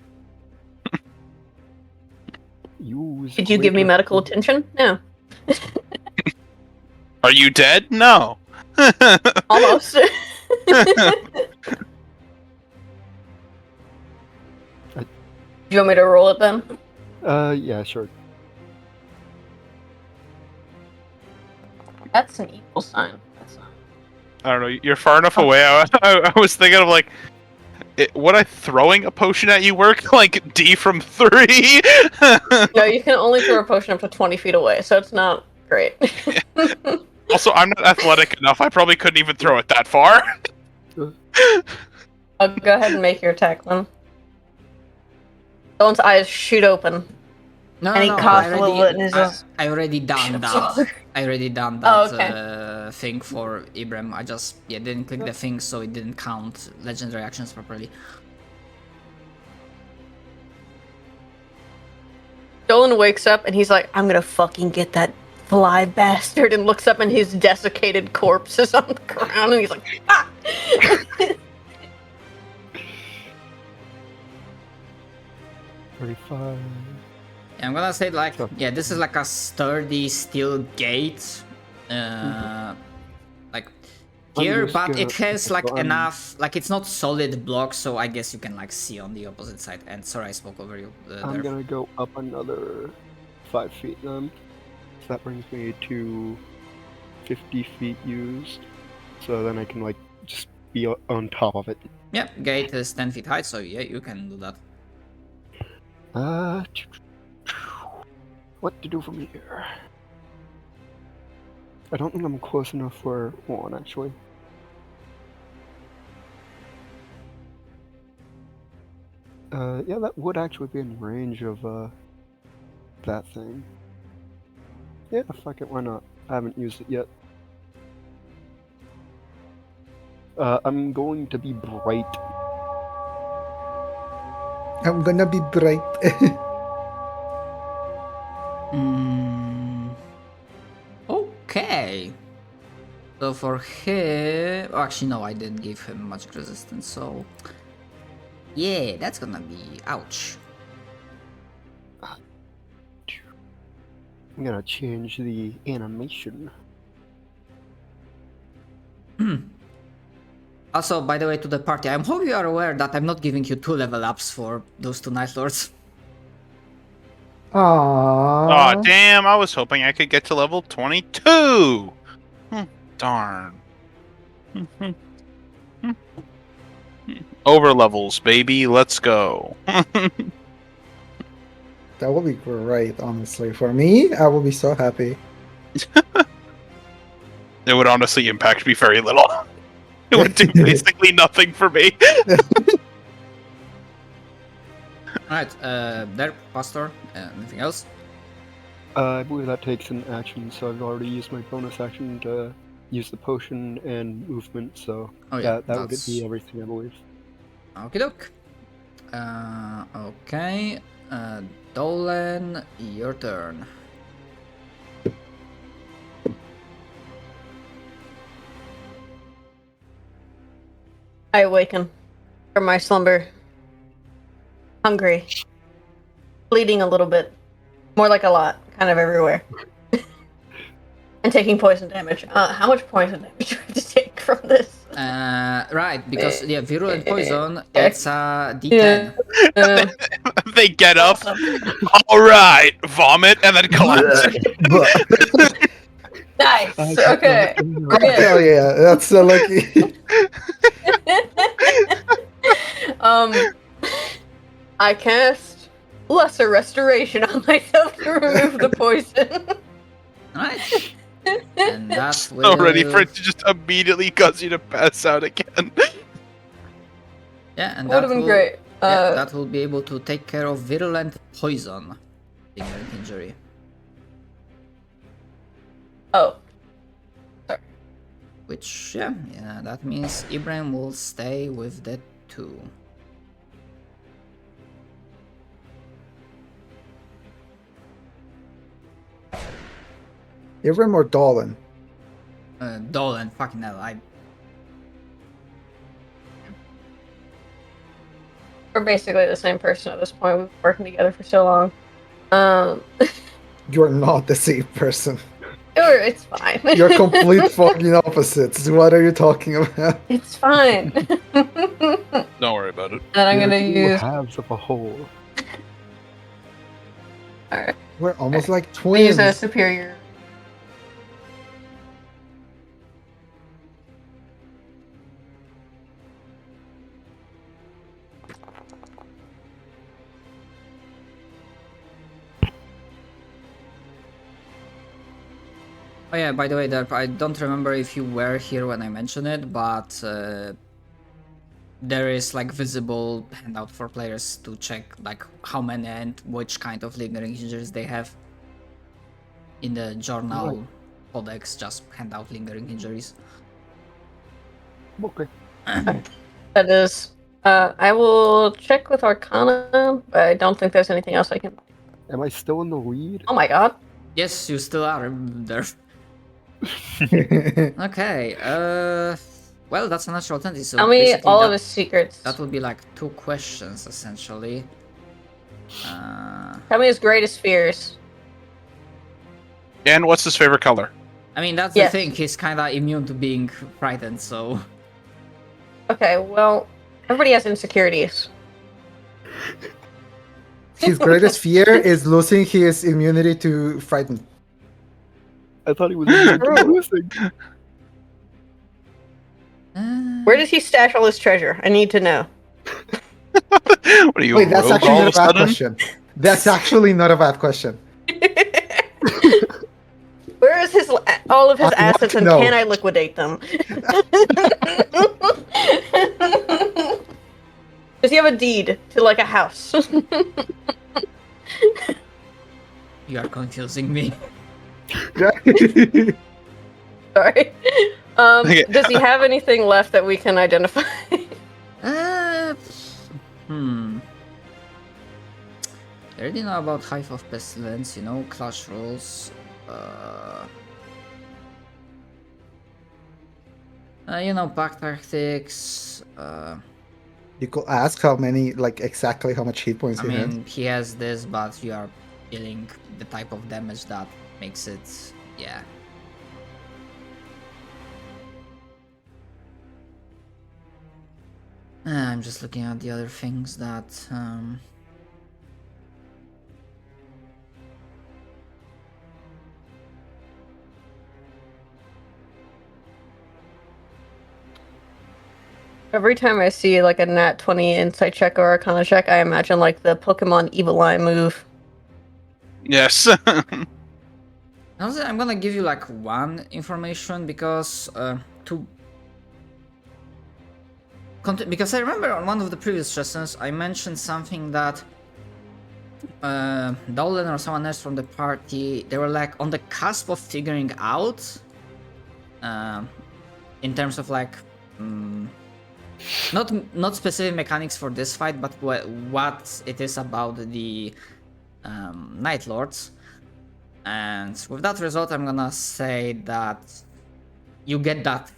Use Did you give me greater- medical attention? No. Are you dead? No. Almost. Do you want me to roll it then? Yeah, sure. That's an equal sign. That's not... I don't know. You're far enough away. I was thinking of like, would I throwing a potion at you work like D from 3? No, you can only throw a potion up to 20 feet away, so it's not great. Also, I'm not athletic enough. I probably couldn't even throw it that far. I'll go ahead and make your attack then. Dylan's eyes shoot open. No, And he no, coughs a little bit and he's just- I already done that. Sorry. I already done Oh, that okay. thing for Ibrahim. I just didn't click the thing, so it didn't count legendary actions properly. Dolan wakes up and he's like, I'm gonna fucking get that fly bastard, and looks up and his desiccated corpse is on the ground and he's like, ah! 35. Yeah, I'm gonna say like, Sure. yeah, this is like a sturdy steel gate, like here, just but gonna- it has like so I'm- enough, like it's not solid blocks, so I guess you can like see on the opposite side. And sorry, I spoke over you. I'm There. gonna go up another 5 feet then. So that brings me to 50 feet used. So then I can like just be on top of it. Yeah, gate is 10 feet high, so yeah, you can do that. What to do from here? I don't think I'm close enough for one actually. Yeah, that would actually be in range of that thing. Yeah, fuck it, why not? I haven't used it yet. I'm going to be bright. I'm gonna be bright. Okay. So for him, oh, actually no, I didn't give him magic resistance. So yeah, that's gonna be ouch. I'm gonna change the animation. Also, by the way, to the party, I hope you are aware that I'm not giving you 2 level ups for those 2 Night Lords. Aww. Oh damn! I was hoping I could get to level 22. Darn. Over levels, baby. Let's go. That would be great, honestly. For me, I will be so happy. It would honestly impact me very little. It would do basically nothing for me. Alright, there, Pastor. Anything else? I believe that takes an action, so I've already used my bonus action to use the potion and movement, so Oh yeah, that would that's... be everything, I believe. Okie doke. Okay. Dolan, your turn. I awaken from my slumber. Hungry. Bleeding a little bit. More like a lot. Kind of everywhere. And taking poison damage. How much poison damage do I have to take from this? Right, because yeah, virulent poison, Okay. it's a D10. they get up. Awesome. All right, vomit, and then collapse. Nice. I Okay. cannot- We're Hell good. yeah, that's so lucky. I cast lesser restoration on myself to remove the poison. Alright. And that will... Already for it to just immediately cause you to pass out again. Yeah, and Would that have been will... great. Yeah, that will be able to take care of virulent poison. Lingering injury. Oh. Which, yeah, that means Ibrahim will stay with the 2. Ibram or Dolan? Dolan, fucking hell, We're basically the same person at this point. We've been working together for so long. You're not the same person. It's fine. You're complete fucking opposites. What are you talking about? It's fine. Don't worry about it. And I'm You're gonna two use. halves of a whole. Alright. We're almost like We use twins. a superior. Oh yeah, by the way, Derp, I don't remember if you were here when I mentioned it, but there is like visible handout for players to check like how many and which kind of lingering injuries they have. In the journal codex, just hand out lingering injuries. Okay. That is. I will check with Arcana, but I don't think there's anything else I can. Am I still in the lead? Oh my god. Yes, you still are there. Okay, well, that's a natural 20, so Tell me basically all that, of his secrets. that would be like 2 questions, essentially. Tell me his greatest fears. And what's his favorite color? I mean, that's Yes. the thing, he's kinda immune to being frightened, so... Okay, well, everybody has insecurities. His greatest fear is losing his immunity to frighten. I thought he was losing. Where does he stash all his treasure? I need to know. What are you, Wait, that's rogue actually all not of a a bad sudden? question. That's actually not a bad question. Where is his all of his I want assets, to and know. can I liquidate them? Does he have a deed to like a house? You are confusing me. Sorry. Okay. Does he have anything left that we can identify? Hmm. I already know about Hive of Pestilence, you know, Clash Rules. You know, Pack Tactics. You could ask how many, like exactly how much hit points I he has. mean, he has this, but you are dealing the type of damage that makes it, yeah. I'm just looking at the other things that, Every time I see like a nat 20 insight check or arcana check, I imagine like the Pokemon Evil Eye move. Yes. Honestly, I'm gonna give you like one information because because I remember on one of the previous sessions I mentioned something that Dolan or someone else from the party, they were like on the cusp of figuring out in terms of like not specific mechanics for this fight, but what it is about the Night Lords. And with that result, I'm gonna say that you get that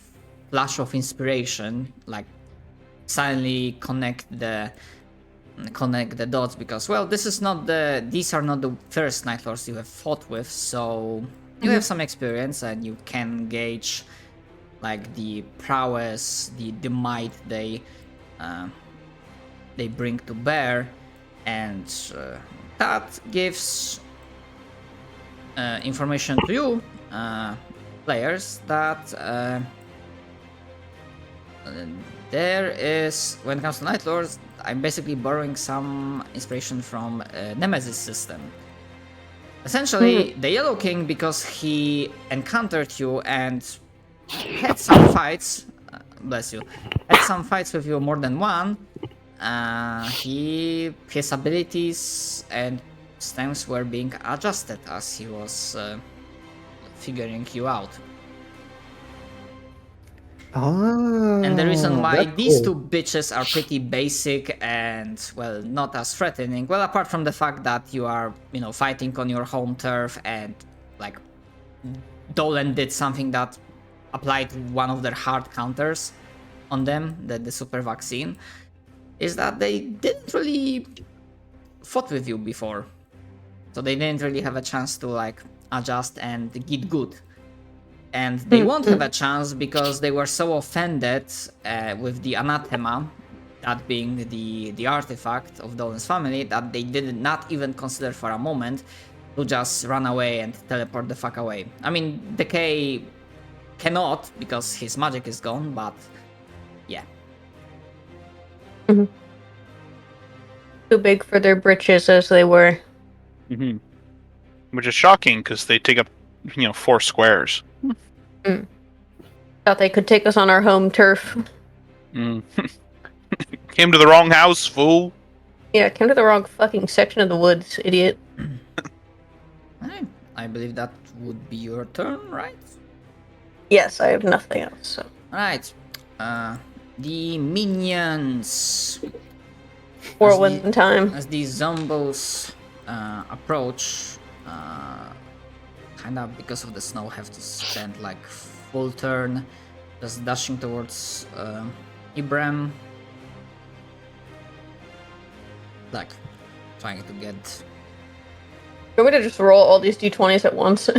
flash of inspiration, like suddenly connect the dots, because well, these are not the first Night Lords you have fought with, so you have some experience and you can gauge like the prowess, the might they bring to bear. and that gives information to you, players, that there is, when it comes to Night Lords, I'm basically borrowing some inspiration from Nemesis system. Essentially, the Yellow King, because he encountered you and had some fights, bless you, had some fights with you more than one, his abilities and stamps were being adjusted as he was figuring you out. Oh, And the reason why that's these cool. two bitches are pretty basic and, well, not as threatening, well, apart from the fact that you are, fighting on your home turf, and, like, Dolan did something that applied one of their hard counters on them, the super vaccine, is that they didn't really fought with you before. So they didn't really have a chance to, like, adjust and get good. And they won't have a chance because they were so offended with the anathema, that being the artifact of Dolan's family, that they did not even consider for a moment to just run away and teleport the fuck away. I mean, Decay cannot because his magic is gone, but yeah. Too big for their britches as they were. Mm-hmm. Which is shocking because they take up, 4 squares. Thought they could take us on our home turf. Mm. Came to the wrong house, fool. Yeah, came to the wrong fucking section of the woods, idiot. I believe that would be your turn, right? Yes, I have nothing else. So. Right. The minions. Whirlwind time. As these zombos approach, kind of because of the snow, have to spend like full turn just dashing towards Ibrahim, like trying to get. You want me to just roll all these d20s at once?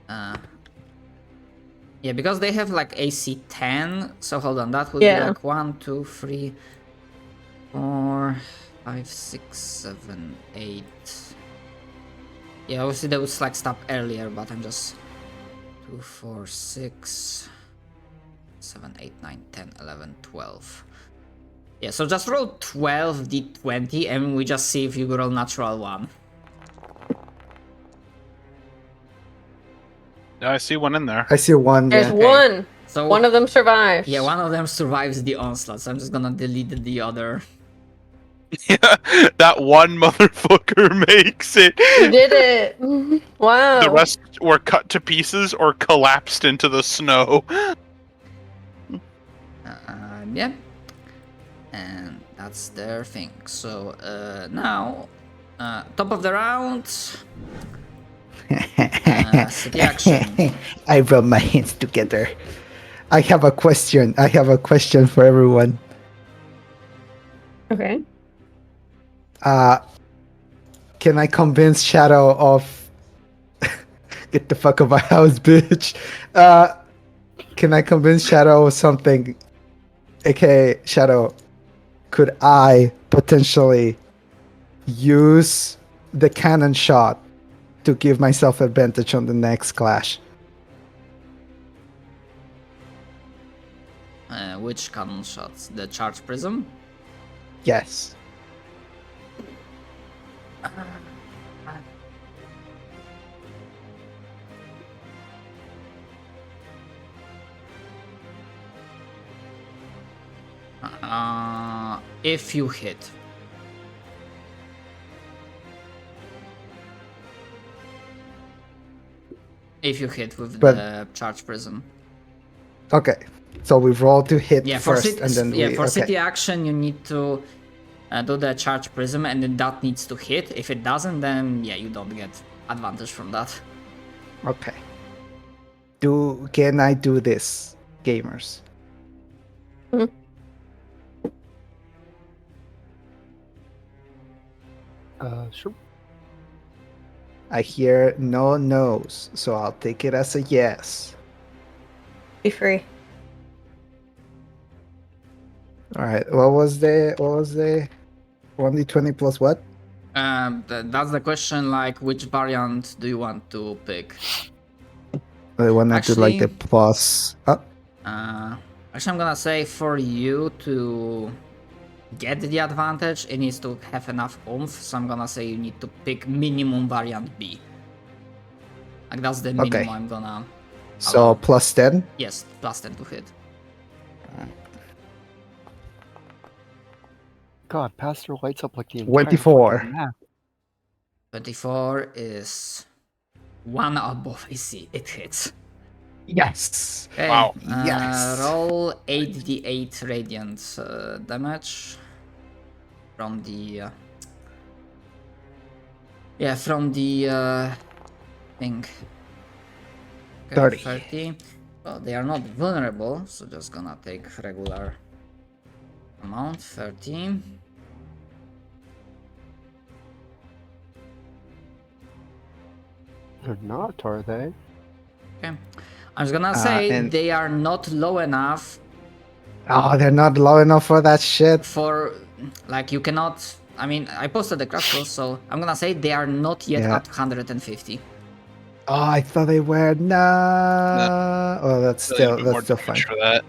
Yeah, because they have like AC 10, so hold on, that would be like 1, 2, 3, 4, 5, 6, 7, 8. Yeah, obviously they would like stop earlier, but I'm just 2, 4, 6, 7, 8, 9, 10, 11, 12. Yeah, so just roll 12 d20 and we just see if you roll natural 1. Yeah, I see one in there. I see one. There's Yeah. one. So One of them survives. yeah, one of them survives the onslaught, so I'm just gonna delete the other. Yeah, that one motherfucker makes it. You did it. Wow. The rest were cut to pieces or collapsed into the snow. Yeah, and that's their thing. So now, top of the round, city action. I rub my hands together. I have a question. I have a question for everyone. Okay. Can I convince Shadow of get the fuck out of my house, bitch? Can I convince Shadow of something? Okay, Shadow, could I potentially use the cannon shot to give myself advantage on the next clash? Which cannon shots? The charge prism? Yes. If you hit. If you hit with the charge prism. Okay. So we roll to hit Yeah, first, and then for city action you need to do the charge prism, and then that needs to hit. If it doesn't, then yeah, you don't get advantage from that. Okay. Can I do this, gamers? Sure. I hear no no's, so I'll take it as a yes. Be free. All right. What was the 1d20 plus what? That's the question. Like, which variant do you want to pick? I wanted to like the Actually- plus. Actually, I'm gonna say for you to get the advantage, it needs to have enough oomph. So I'm gonna say you need to pick minimum variant B. Like that's the minimum Okay. I'm gonna. So allow. plus 10. Yes, plus 10 to hit. God, Pastor lights up like the entire 24. fucking map. 24 is one above AC. It hits. Yes. Okay, Wow. Yes. Roll 8d8 radiant damage from the. From the thing. Okay, 30. Well, they are not vulnerable, so just gonna take regular amount. 30. They're not, are they? Okay. I'm just gonna say and- they are not low enough Oh, they're not low enough for that shit. for, like, you cannot. I mean, I posted the crystals, so I'm gonna say they are not yet Yeah. at 150. Oh, I thought they were. Nah. Oh, that's Really a bit still more fine. damage for that.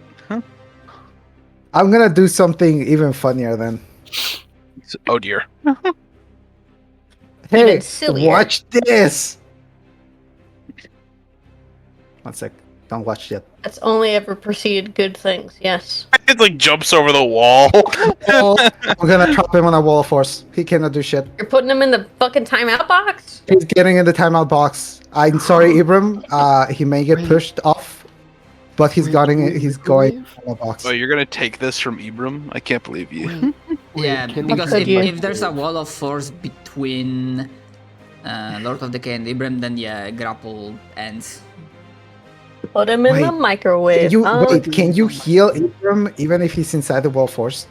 I'm gonna do something even funnier then. Oh dear. Hey, Even sillier. watch this. 1 sec. Don't watch yet. That's only ever preceded good things. Yes. It like jumps over the wall. Oh, I'm gonna trap him on a wall of force. He cannot do shit. You're putting him in the fucking timeout box. He's getting in the timeout box. I'm sorry, Ibram. He may get pushed off, but he's going. He's going in the box. Oh, you're gonna take this from Ibram? I can't believe you. Yeah, can because we- if there's a wall of force between Lord of Decay and Ibram, then yeah, grapple ends. Put him in Wait, the microwave. Can you heal Ibram even if he's inside the wall force?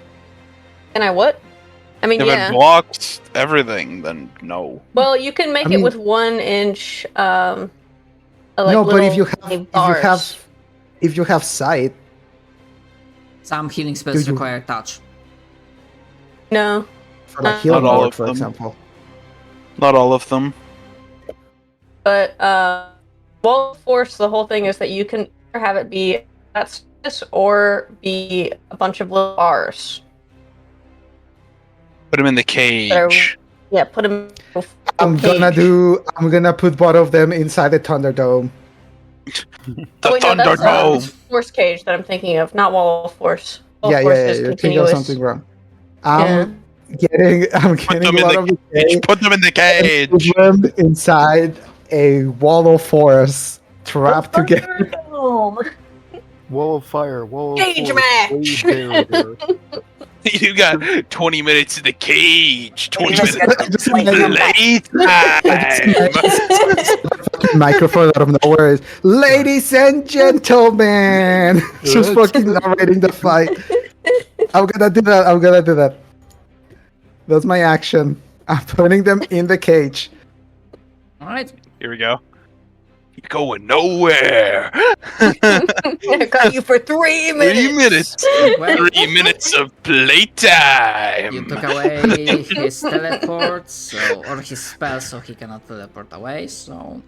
Can I what? I mean, If yeah. it blocks everything, then no. Well, you can make I it mean- with 1 inch. Like No, but if you little have, if you have sight, Some healing spells Do you- require touch. No. for like Not healing all word, of for them. example. Not all of them. But wall of force, the whole thing is that you can either have it be that's or be a bunch of little bars. Put him in the cage. Yeah, put them. I'm gonna put both of them inside the Thunderdome. The that's Thunderdome. force cage that I'm thinking of, not wall of force. Wall Yeah, of force yeah, is you're thinking of continuous. something wrong. I'm getting Put them a in lot the of the cage. Put them in the cage. Ibram inside a wall of force, trapped together. Wall of fire, wall of Cage force, match! wave barrier. You got 20 minutes in the cage. 20 Just- minutes just of imagine- playtime. Fucking microphone out of nowhere is, ladies and gentlemen, just fucking narrating the fight. I'm gonna do that. That's my action. I'm putting them in the cage. Alright. Here we go. You're going nowhere. I got you for 3 minutes. 3 minutes. Well, 3 minutes of playtime. you took away his teleport, or his spell, so he cannot teleport away, so.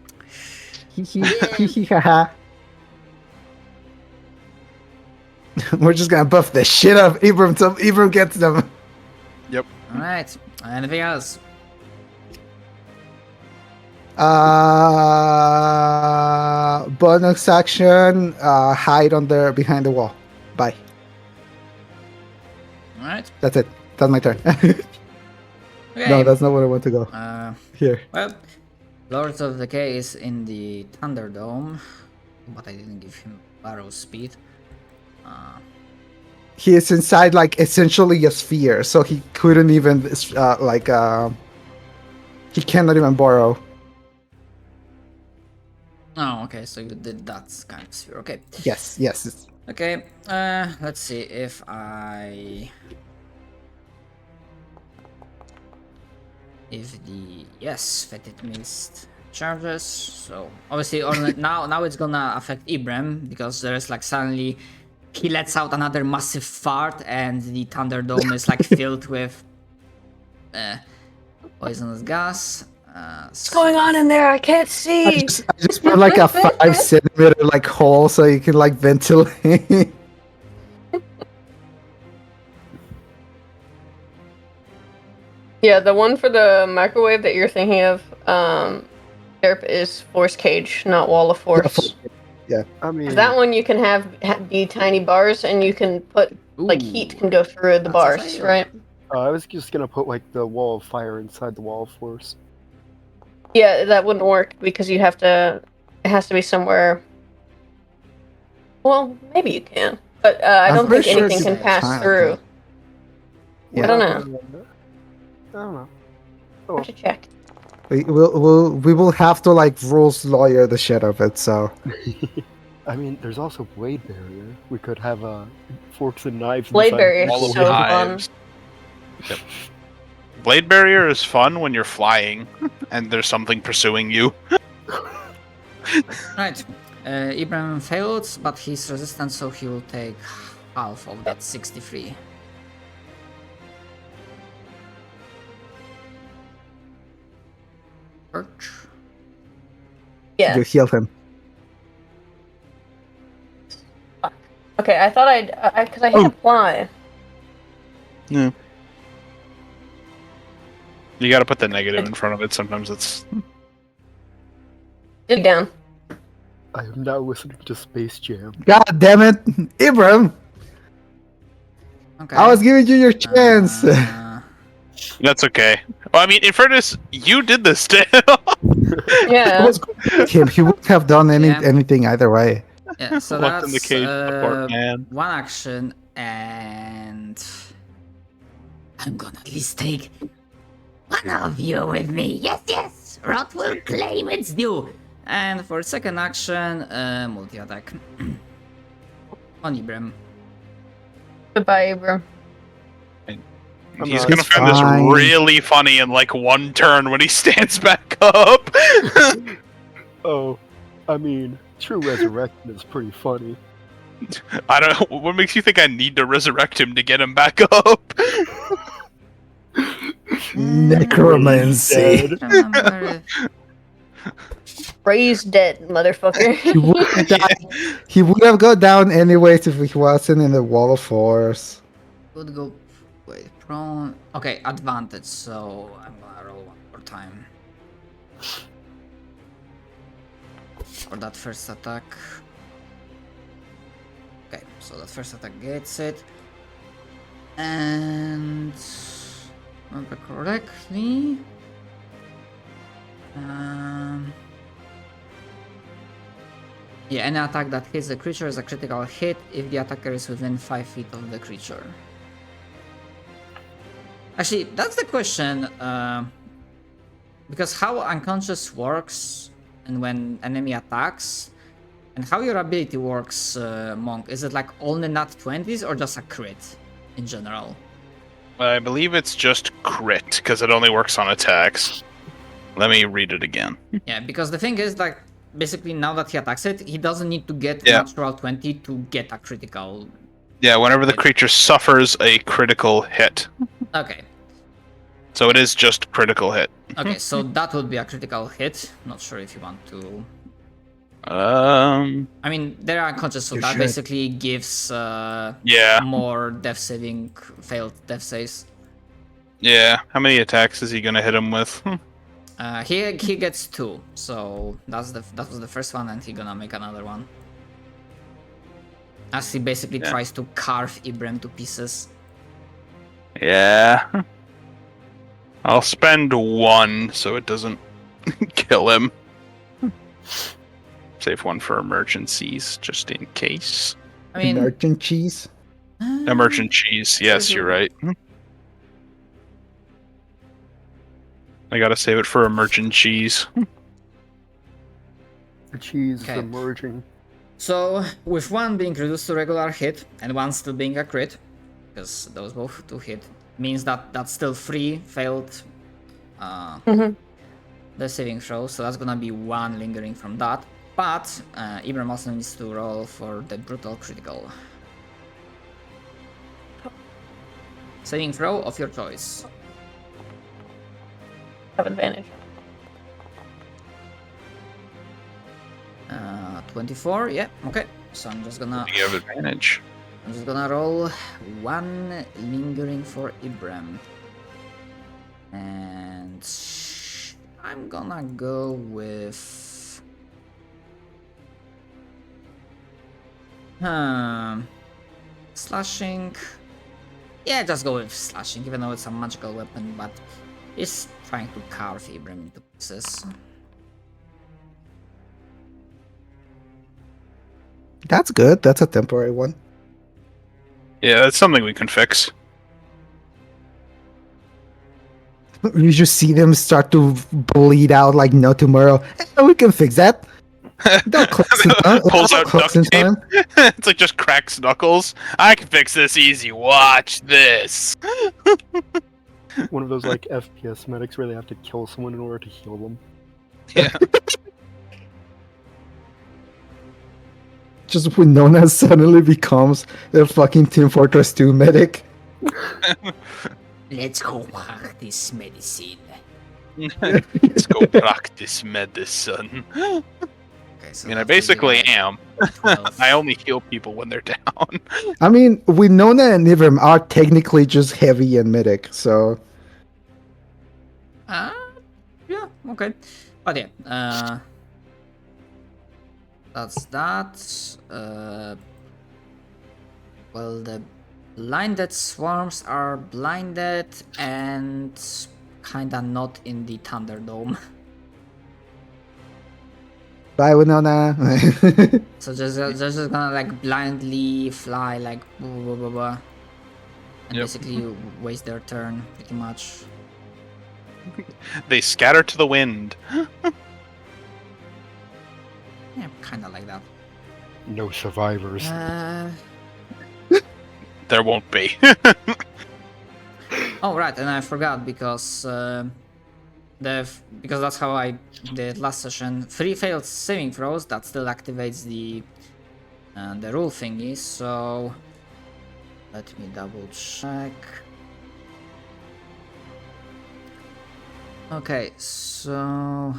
We're just gonna buff the shit out of Ibram so Ibram gets them. Alright. Anything else? Bonus action, hide behind the wall. Bye. Alright. That's it. That's my turn. Okay. No, that's not where I want to go. Here. Well, Lords of Decay is in the Thunderdome, but I didn't give him barrow speed. He is inside like essentially a sphere, so he couldn't even he cannot even borrow. Oh, okay, so you did that kind of sphere. Okay. Yes, yes. Okay, let's see if I... If the... Yes, Fetid Mist charges, so... Obviously, now it's gonna affect Ibram, because there's like suddenly... He lets out another massive fart, and the Thunderdome is like filled with poisonous gas. What's going on in there? I can't see. I just put like a 5 centimeter like hole so you can like ventilate. Yeah, the one for the microwave that you're thinking of, Derp, is force cage, not wall of force. I mean, That one you can have be tiny bars, and you can put like heat can go through the That's a bars, fail. right? I was just gonna put like the wall of fire inside the wall of force. Yeah, that wouldn't work because you have to. It has to be somewhere. Well, maybe you can, but I I'm don't think pretty sure anything it's can pass China, through. Yeah. I don't know. I don't know. I have to check. We will have to like rules lawyer the shit of it. So I mean, there's also blade barrier. We could have forks and knives. Blade inside barrier the is wall of so fire. fun. Knives. Yep. Blade barrier is fun when you're flying and there's something pursuing you. Right. Ibrahim failed, but he's resistant, so he will take half of that 63. Perch. Yeah. you heal him. Okay, I thought because I hit apply. Yeah. You gotta put the negative in front of it. Sometimes it's. Dig down. I am now listening to Space Jam. God damn it, Ibrahim! Okay. I was giving you your chance. That's okay. Well, I mean, in fairness, you did this too. I Yeah. was going with him. He wouldn't have done Yeah. anything either way. Yeah, so Locked that's in the cage, the poor man. one action, and I'm gonna at least take one of you with me. Yes, yes. Rot will claim its due. And for second action, multi-attack on Ibrahim. Goodbye, Abram. He's not- gonna It's find fine. this really funny in like one turn when he stands back up. Oh, I mean, true resurrection is pretty funny. I don't. What makes you think I need to resurrect him to get him back up? Necromancy. Dead. Remember, Raised dead, motherfucker. He would have gone down anyways if he wasn't in the wall of force. would go. Wait, prone. Okay, advantage. So I'm gonna roll one more time for that first attack. Okay, so that first attack gets it, and remember correctly. Yeah, any attack that hits the creature is a critical hit if the attacker is within 5 feet of the creature. Actually, that's the question, because how unconscious works and when enemy attacks, and how your ability works, Monk. Is it like only nat 20s or just a crit in general? I believe it's just crit because it only works on attacks. Let me read it again. Yeah, because the thing is, like, basically now that he attacks it, he doesn't need to get Yeah. natural 20 to get a critical. Yeah, whenever the creature suffers a critical hit. Okay, So it is just critical hit. okay, so that would be a critical hit. Not sure if you want to. I mean, they're unconscious, so You that should. basically gives Yeah. more death saving, failed death saves. Yeah. How many attacks is he gonna hit him with? He gets 2, so that was the first one, and he gonna make another one. As he basically Yeah. tries to carve Ibrahim to pieces. Yeah. I'll spend 1 so it doesn't kill him. Save 1 for emergencies, just in case. I mean, Merchant cheese. Emergent cheese. Yes, you're right. I gotta save it for emergent cheese. The cheese Okay. is emerging. So, with 1 being reduced to regular hit and 1 still being a crit, because those both to hit, means that that's still 3 failed the saving throw, so that's gonna be 1 lingering from that. But Ibrahim also needs to roll for the brutal critical. Saving throw of your choice. have advantage. 24, yeah, okay. So I'm just gonna You have advantage. roll one lingering for Ibram. And I'm gonna go with slashing. Yeah, just go with slashing, even though it's a magical weapon, but he's trying to carve Ibram into pieces. That's good. That's a temporary one. Yeah, that's something we can fix. You just see them start to bleed out like no tomorrow. We can fix that. Don't close in time. Pulls out Close duct in tape. time. It's like just cracks knuckles. I can fix this easy. Watch this. One of those like FPS medics where they have to kill someone in order to heal them. Yeah. Just Winona suddenly becomes the fucking Team Fortress 2 medic. Let's go practice medicine. Let's go practice medicine. Okay, so I mean, I that will be basically like am. 12. I only heal people when they're down. I mean, Winona and Ivram are technically just heavy and medic, so Yeah, okay. But yeah, that's that. Well, the blinded swarms are blinded and kinda not in the Thunderdome. bye Winona. So they're just gonna like blindly fly like blah blah blah blah. And Yep. basically waste their turn pretty much. They scatter to the wind. Yeah, kinda like that. No survivors. There won't be. Oh right, and I forgot because because that's how I did last session. 3 failed saving throws, that still activates the rule thingy. So let me double check. Okay, so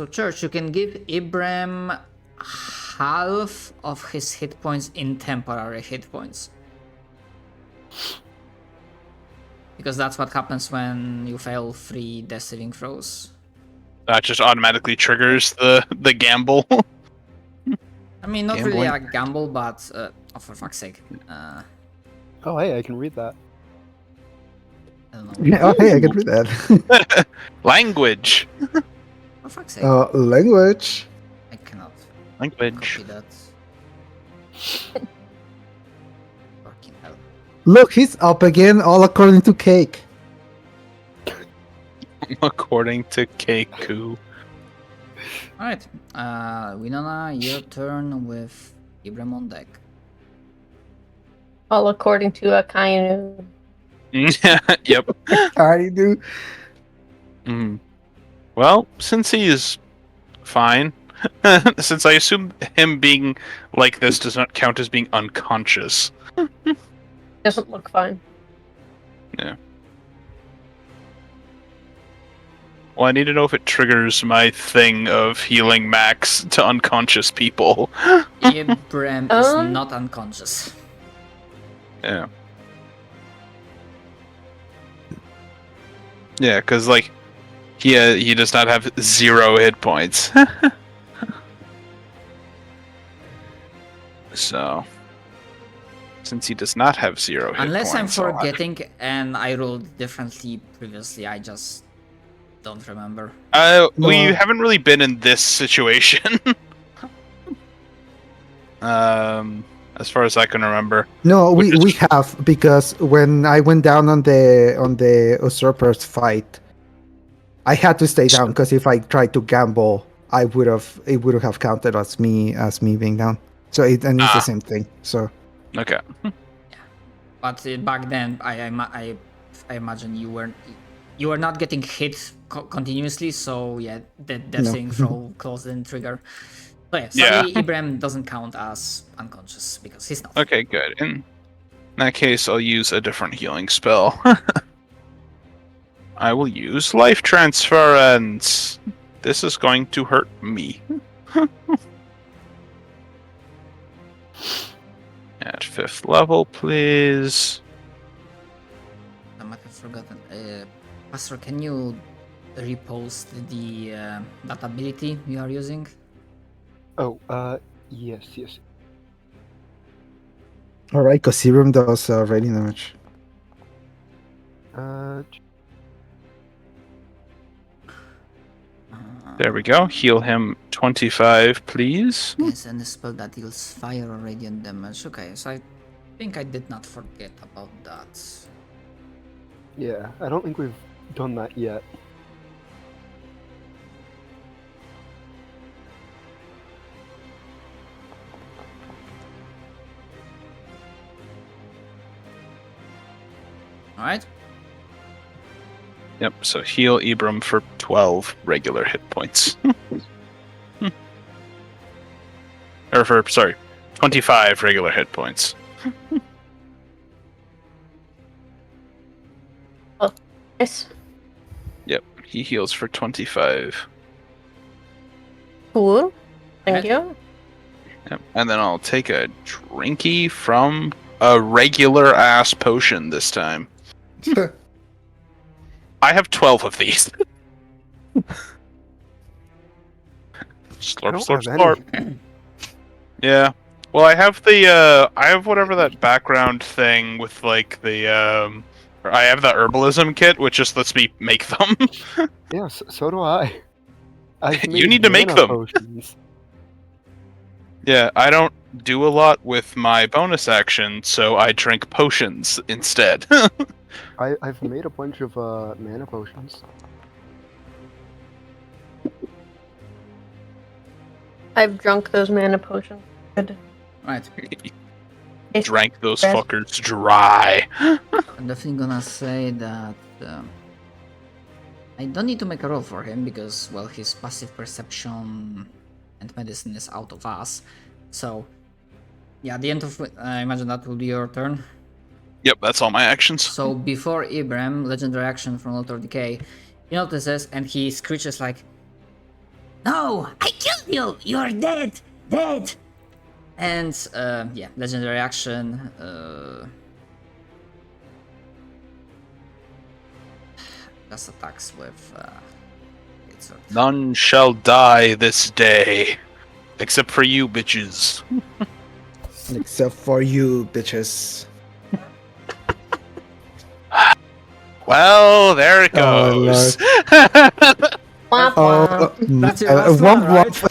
Church, you can give Ibram half of his hit points in temporary hit points. Because that's what happens when you fail 3 death saving throws. That just automatically triggers the gamble. I mean, not really Gambling. a gamble, but oh, for fuck's sake. Oh, hey, I can read that. I don't know. Yeah, oh, hey, I can read that. Language. For fuck's sake. Language. I cannot Language. copy that. Fucking hell. Look, he's up again, all according to Cake. According to Keiku. Alright, Winona, your turn with Ibram on deck. All according to Akainu. Yep. I do. Mm. Well, since he is fine, since I assume him being like this does not count as being unconscious. Doesn't look fine. Well, I need to know if it triggers my thing of healing max to unconscious people. Ibram is not unconscious. Yeah. Yeah, because, like, he does not have 0 hit points. So, since he does not have 0 hit Unless I'm points... I'll have- forgetting and I rolled differently previously, I just don't remember. We No. haven't really been in this situation. As far as I can remember. No, Which is- we have, because when I went down on the usurpers fight, I had to stay down because if I tried to gamble, it would have counted as me being down. So it's the same thing. So Okay. But back then, I imagine you were not getting hit continuously, so yeah, the death No. saving throw clause didn't trigger. So yeah, Yeah. sadly, Ibram doesn't count as unconscious because he's not. Okay, good. In that case, I'll use a different healing spell. I will use life transference. This is going to hurt me. At 5th level, please. I might have forgotten. Pastor, can you repost the that ability you are using? Oh, yes. Alright, because Serum does radiant damage. There we go. Heal him 25, please. Yes, and a spell that deals fire or radiant damage. Okay, so I think I did not forget about that. Yeah, I don't think we've done that yet. Alright. Yep, so heal Ibram for 12 regular hit points. Or for, sorry, 25 regular hit points. Oh, nice. Yep, he heals for 25. Cool. Thank you. Yep. And then I'll take a drinky from a regular ass potion this time. I have 12 of these. Slurp, slurp, slurp. Yeah. Well, I have the I have whatever that background thing with like the I have the herbalism kit, which just lets me make them. Yeah, so do I. You need to make mana them. potions. Yeah, I don't do a lot with my bonus action, so I drink potions instead. I've made a bunch of mana potions. I've drunk those mana potions. Good. Right. Drank those Red. fuckers dry. I'm definitely gonna say that I don't need to make a roll for him because, well, his passive perception and medicine is out of us. So, yeah, at the end of I imagine that will be your turn. Yep, that's all my actions. So before Ibram, legendary action from Alter Decay, he notices and he screeches like, "No, I killed you! You're dead! Dead!" And yeah, legendary action. Just attacks with. None shall die this day, except for you, bitches. Except for you, bitches. Well, there it Oh, goes. Womp Oh, womp. That's your last one, right?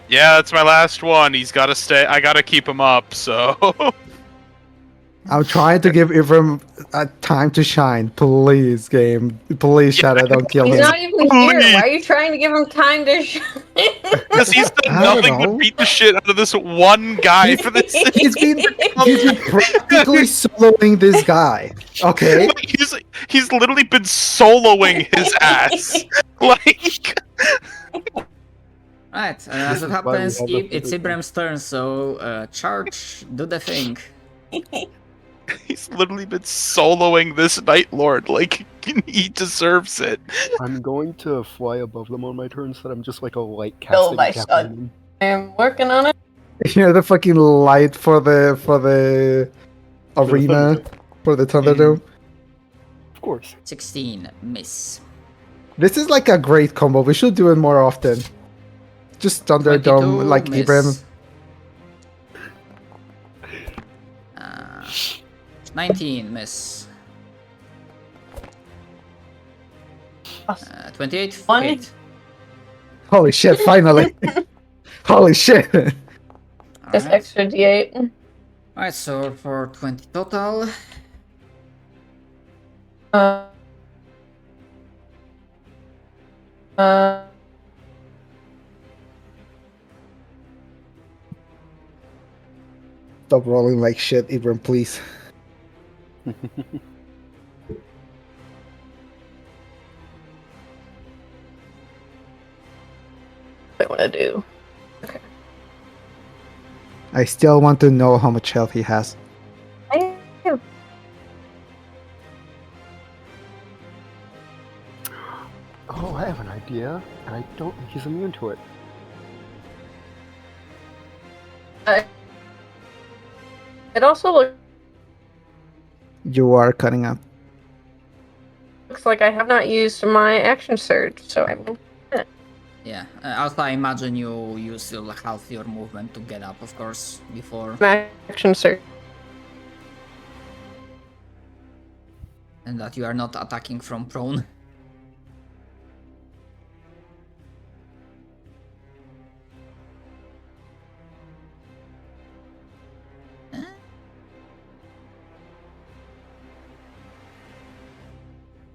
Yeah, that's my last one. He's got to stay. I got to keep him up. So I'm trying to give Ibram time to shine. Please, game. Please, Shadow, don't kill He's him. not even here. Why are you trying to give him time to because he's done I don't nothing know. but beat the shit out of this one guy for this. He's been practically soloing this guy. Okay? He's literally been soloing his ass. Like Right, as it This is why we happens, have a it's fiddle. Ibram's turn, so charge, do the thing. he's literally been soloing this Night Lord. Like he deserves it. I'm going to fly above them on my turn so that I'm just like a light Oh, casting my cap son. on them. I'm working on it. You're the fucking light for the arena, for the Thunderdome. Of course. 16, miss. This is like a great combo. We should do it more often. Just 22, Thunderdome like miss. Ibram. 19, miss. 28, One. hit. Holy shit, finally. Holy shit. Just Alright. extra D8. Alright, so for 20 total. Uh, Stop rolling like shit, Ibram, please. what I want to do. I still want to know how much health he has. I have Yeah, and I don't think he's immune to it. It also You are cutting up. looks like I have not used my action surge, so I will. Yeah. Also, I imagine you use your half your movement to get up, of course, before, My action surge. and that you are not attacking from prone.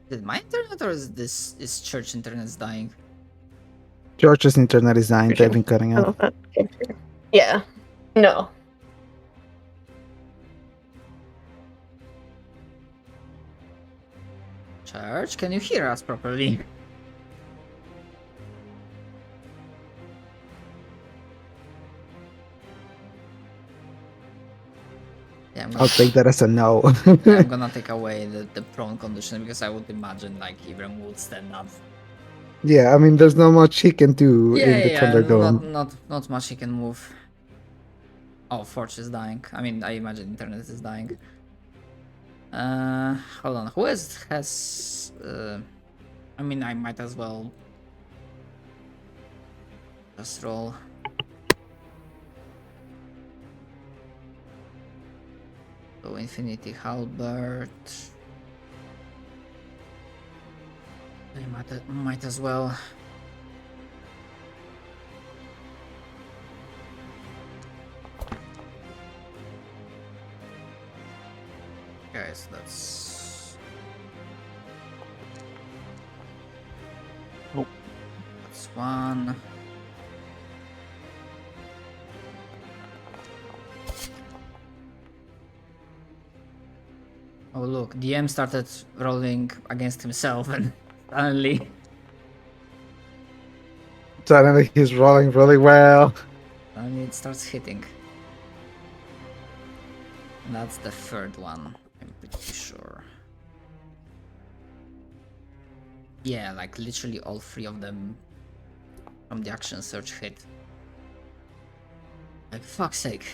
Is it my internet or is church internet dying? George's internet is dying. They've been cutting up. Yeah. No. Church, can you hear us properly? Yeah, I'll take that as a no. I'm gonna take away the prone condition because I would imagine like Ibram would stand up. Yeah, I mean, there's not much he can do in the Thunderdome. Not much he can move. Oh, Forge is dying. I mean, I imagine internet is dying. Hold on. Who has? I mean, I might as well just roll. So Infinity Halberd. I might as well. Guys, that's. Oh. That's one. Oh look, DM started rolling against himself and suddenly Suddenly he's rolling really well. it starts hitting. And that's the third one, I'm pretty sure. Yeah, like literally all three of them from the action search hit. Like fuck's sake.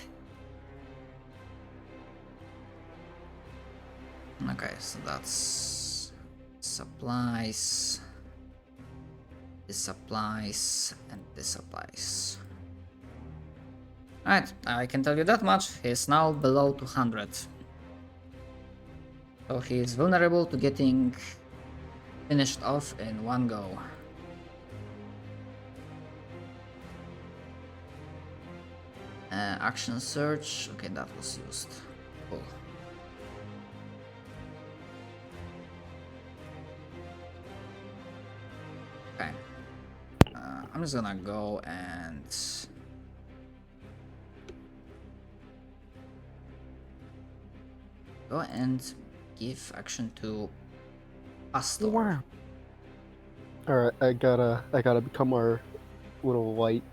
Okay, so that's supplies, this supplies, and this supplies. Alright, I can tell you that much, he's now below 200. So he is vulnerable to getting finished off in one go. Action search, okay, that was used. Cool. Okay. I'm just gonna go and give action to Pastor. Wow. Alright, I gotta become our little light.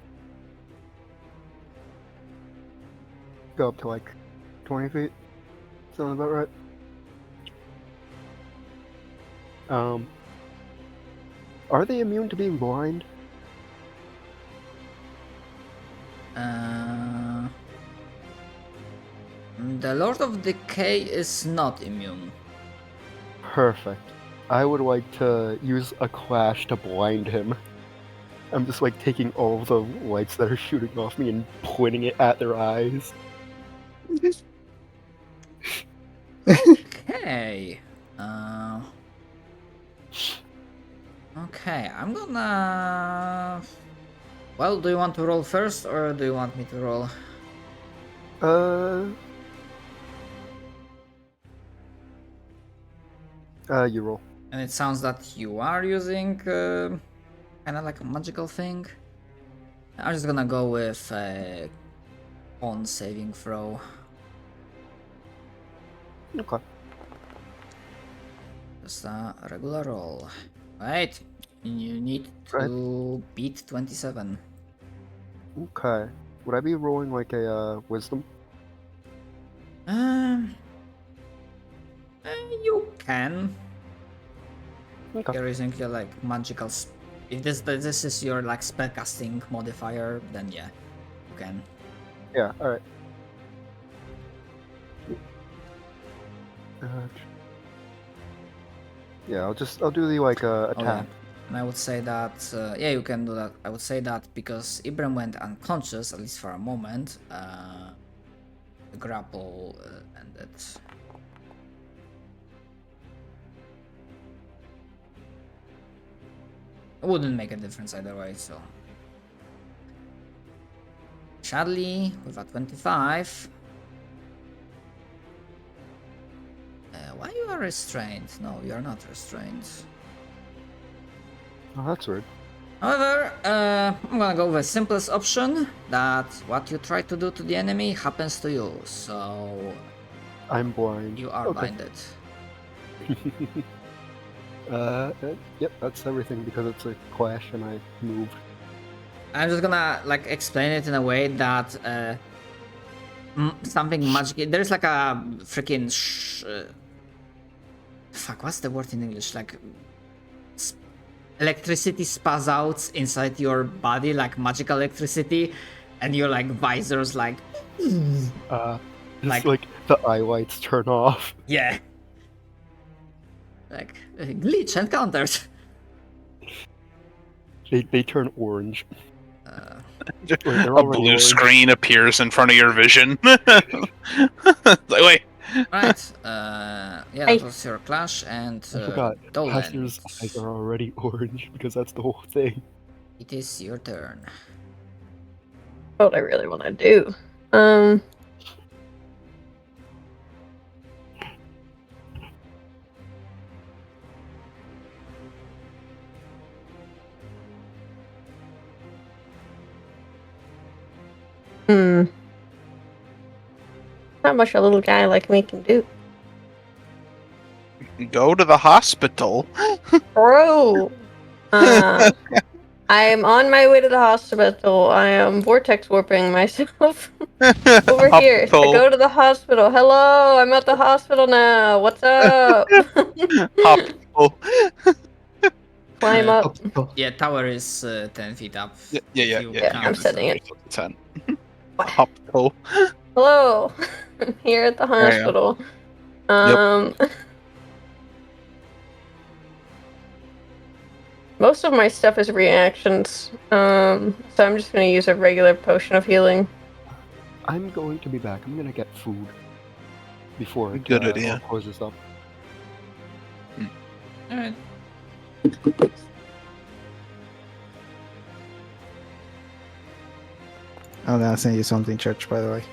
Go up to like 20 feet. Sound about right? Are they immune to being blind? The Lord of Decay is not immune. Perfect. I would like to use a clash to blind him. I'm just like taking all of the lights that are shooting off me and pointing it at their eyes. Okay. Okay, I'm gonna. Well, do you want to roll first or do you want me to roll? You roll. And it sounds that you are using kind of like a magical thing. I'm just gonna go with a con saving throw. Okay. Just a regular roll. Right, you need to beat 27. Okay. Would I be rolling like a wisdom? You can. Okay. You're using your like magical If this is your like spellcasting modifier, then yeah, you can. Yeah. All right. Yeah, I'll do the like Oh, yeah. attack. And I would say that yeah, you can do that. I would say that because Ibram went unconscious at least for a moment, the grapple ended. It wouldn't make a difference either way, so. Shadley with a 25. Why you are restrained? No, you are not restrained. Oh, that's weird. However, I'm gonna go with the simplest option, that what you try to do to the enemy happens to you, so I'm blind. you are Okay. blinded. Yep, that's everything because it's a clash and I move. I'm just gonna like explain it in a way that something magic. There's like a freaking fuck. What's the word in English? Like electricity spaz out inside your body, like magical electricity, and your like visors like Just Like- like the eye lights turn off. yeah, like glitch encountered. They turn orange. A they're already blue orange. screen appears in front of your vision. It's like, wait, Right. Yeah, Hey. that was your clash, and I forgot. Dolan, Pastor's eyes are already orange because that's the whole thing. it is your turn. What I really want to do. Not much a little guy like me can do. go to the hospital. Bro! I am on my way to the hospital. I am vortex warping myself over here to Hospital. go to the hospital. Hello, I'm at the hospital now. What's up? Hospital. Climb up. Yeah, tower is 10 feet up. Yeah, You yeah. count I'm setting it. 10. What? Hospital. Hello, I'm here at the There you hospital. Most of my stuff is reactions, so I'm just gonna use a regular potion of healing. I'm going to be back. I'm gonna get food before it Good all idea. closes up. Alright. I'm gonna send you something, Church, by the way.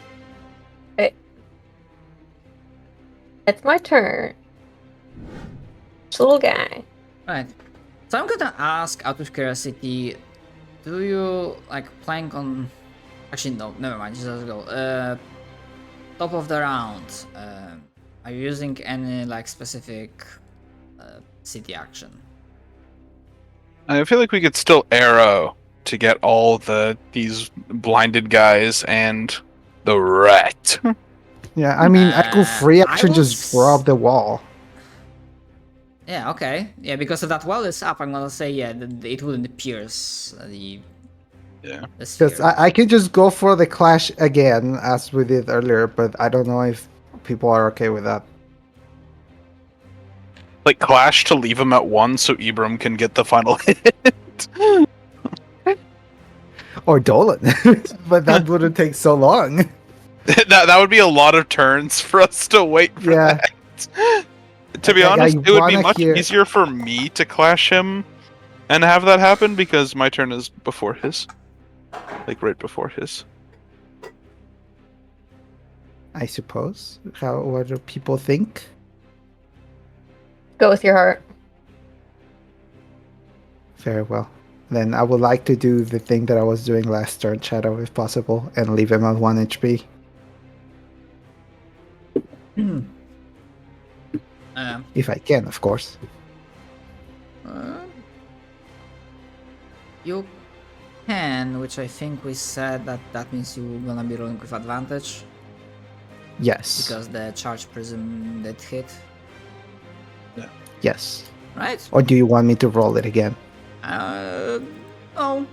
It's my turn. This little guy. Right. So I'm gonna ask out of curiosity, do you like plank on actually no, never mind, just let's go. Top of the round. Are you using any like specific city action? I feel like we could still arrow to get all these blinded guys and the rat. Yeah, I mean, I could free I action would just drop the wall. Yeah, okay. Yeah, because if that wall is up, I'm gonna say yeah, it wouldn't pierce the Yeah. the Because sphere. I can just go for the clash again, as we did earlier, but I don't know if people are okay with that. Like clash to leave him at 1 so Ibram can get the final hit. Or Dolan, but that wouldn't take so long. that would be a lot of turns for us to wait for Yeah. that. To be Okay, honest, I it would be wanna much hear- easier for me to clash him and have that happen because my turn is before his. Like right before his. I suppose. What do people think? Go with your heart. Very well. Then I would like to do the thing that I was doing last turn, Shadow, if possible, and leave him at 1 HP. If I can, of course. You can, which I think we said that means you're gonna be rolling with advantage Yes. because the charge prism did hit, Yes. right? Or do you want me to roll it again? Oh.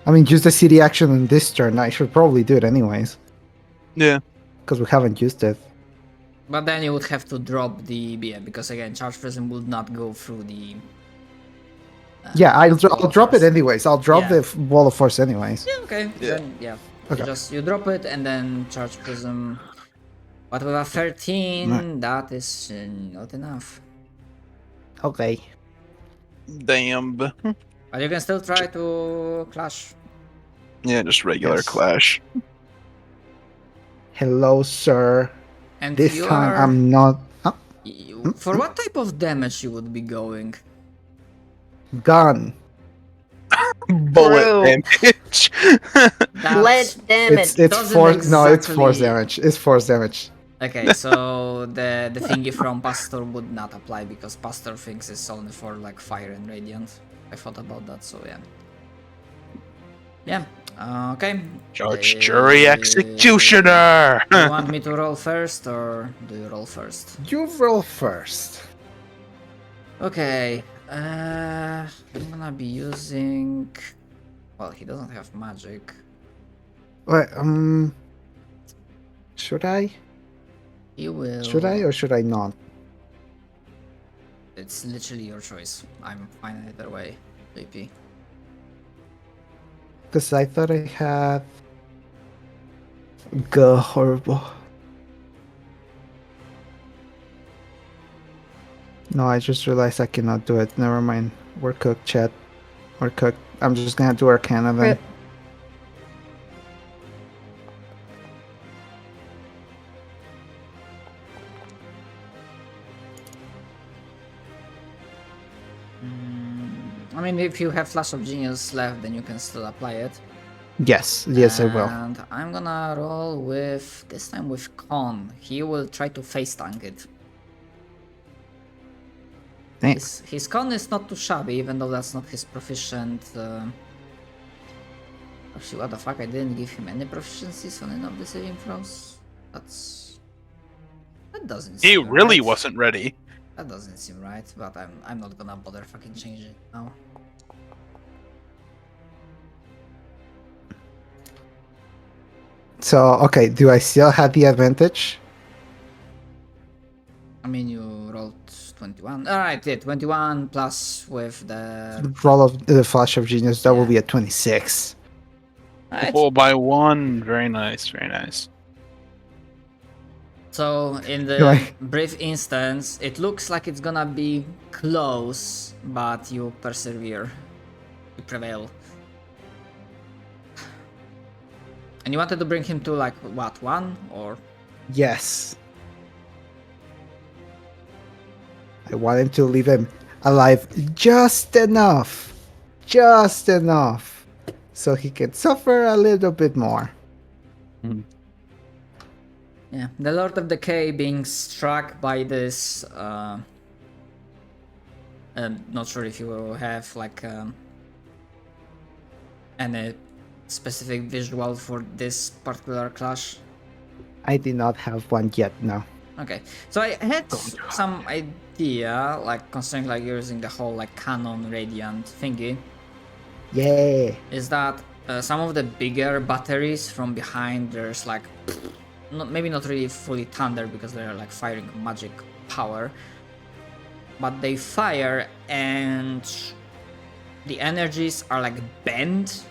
I mean, use the CD action in this turn. I should probably do it anyways. Yeah. Because we haven't used it. But then you would have to drop the BM because again, Charge Prism would not go through the. Yeah, I'll Wall of drop it Force. anyways. I'll drop Yeah. the Wall of Force anyways. Yeah, okay. Yeah. Then, yeah. Okay. You drop it and then Charge Prism. But with a 13, Right. that is not enough. Okay. Damn. But you can still try to clash. Yeah, just regular Yes. clash. Hello, sir. And This you time are. I'm not. Oh, For what type of damage you would be going? gun. Bullet True. damage. That's- Lead damage. It's doesn't force. No, it's force exactly- damage. It's force damage. Okay, so the thingy from Pastor would not apply because Pastor thinks it's only for like fire and radiant. I thought about that, so yeah. Yeah. Okay. Judge, jury, Uh, executioner. Do you want me to roll first, or do you roll first? You roll first. Okay. I'm gonna be using. Well, he doesn't have magic. Wait, should I? He will. Should I or should I not? It's literally your choice. I'm fine either way. VP. Because I thought I had. Go horrible. No, I just realized I cannot do it. Never mind. We're cooked, chat. We're cooked. I'm just gonna do Arcana then. Rip. I mean, if you have Flash of Genius left, then you can still apply it. Yes, yes, I will. And I'm gonna roll with, this time with Con. He will try to face tank it. Thanks. His Con is not too shabby, even though that's not his proficient. Actually, what the fuck? I didn't give him any proficiencies on any of the saving throws. That doesn't He seem really right. wasn't ready. That doesn't seem right, but I'm not gonna bother fucking change it now. So, okay, do I still have the advantage? I mean, you rolled 21. Alright, yeah, 21 plus with the. Roll of the Flash of Genius, that will Yeah. be a 26. Alright. Oh, by one. Very nice, very nice. So, in the Right. brief instance, it looks like it's gonna be close, but you persevere. You prevail. And you wanted to bring him to, like, what, 1? Or. Yes. I want him to leave him alive just enough. Just enough. So he can suffer a little bit more. Yeah, the Lord of Decay being struck by this. Not sure if you have like any specific visual for this particular clash. I did not have one yet, no. Okay, so I had some idea, like considering like using the whole like canon radiant thingy, Yeah. is that some of the bigger batteries from behind, there's like maybe not really fully thunder because they're like firing magic power, but they fire and the energies are like bent,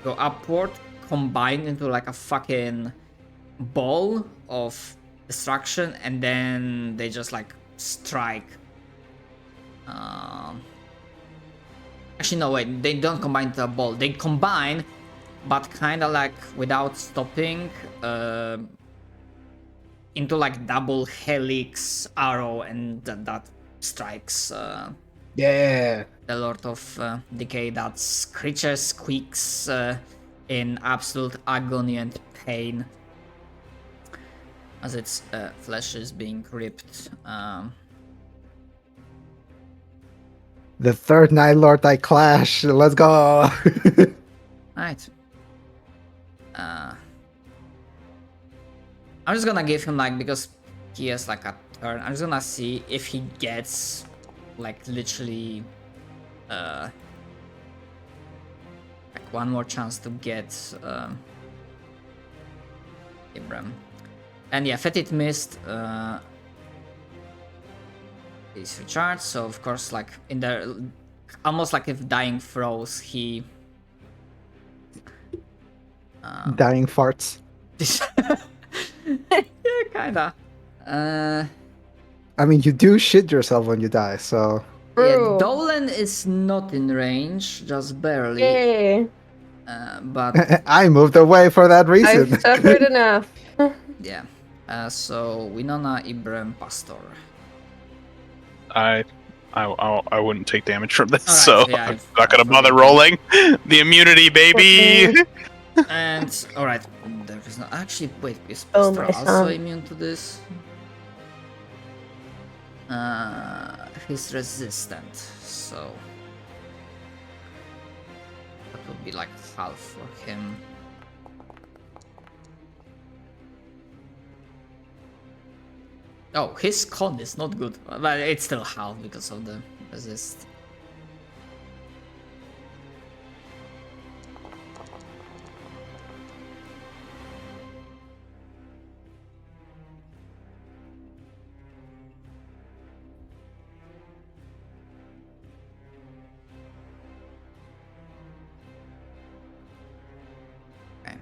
go upward, combined into like a fucking ball of destruction, and then they just like strike. Actually, no, wait, they don't combine to a ball. They combine, but kind of like without stopping, into like double helix arrow, and that strikes Yeah. the Lord of Decay. That creature squeaks in absolute agony and pain as its flesh is being ripped. The third Night Lord I clash. Let's go. Right. I'm just gonna give him like, because he has like a turn, I'm just gonna see if he gets like literally like one more chance to get Ibram. And yeah, Fetid Mist is recharged, so of course, like in the almost like if dying froze, he Dying farts. yeah, kinda. I mean, you do shit yourself when you die, so. Yeah, True. Dolan is not in range, just barely. Yay! But I moved away for that reason. I've suffered enough. yeah. So Winona, Ibram, Pastor. I wouldn't take damage from this, Alright, so yeah, I'm not gonna bother I've- rolling. The immunity, baby. Okay. And alright, there is no actually wait, is Oh, Pastor my also son. immune to this? He's resistant, so that would be like half for him. Oh, his con is not good, but it's still half because of the resist. Okay.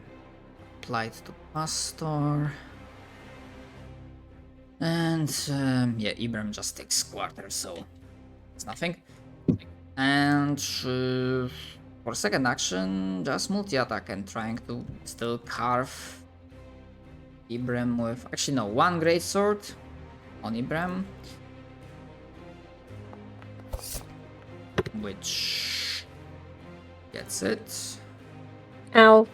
Applied to Pastor. And yeah, Ibram just takes quarter, so it's nothing. And for second action, just multi-attack and trying to still carve Ibram with actually no, one great sword on Ibram, which gets it. Ow.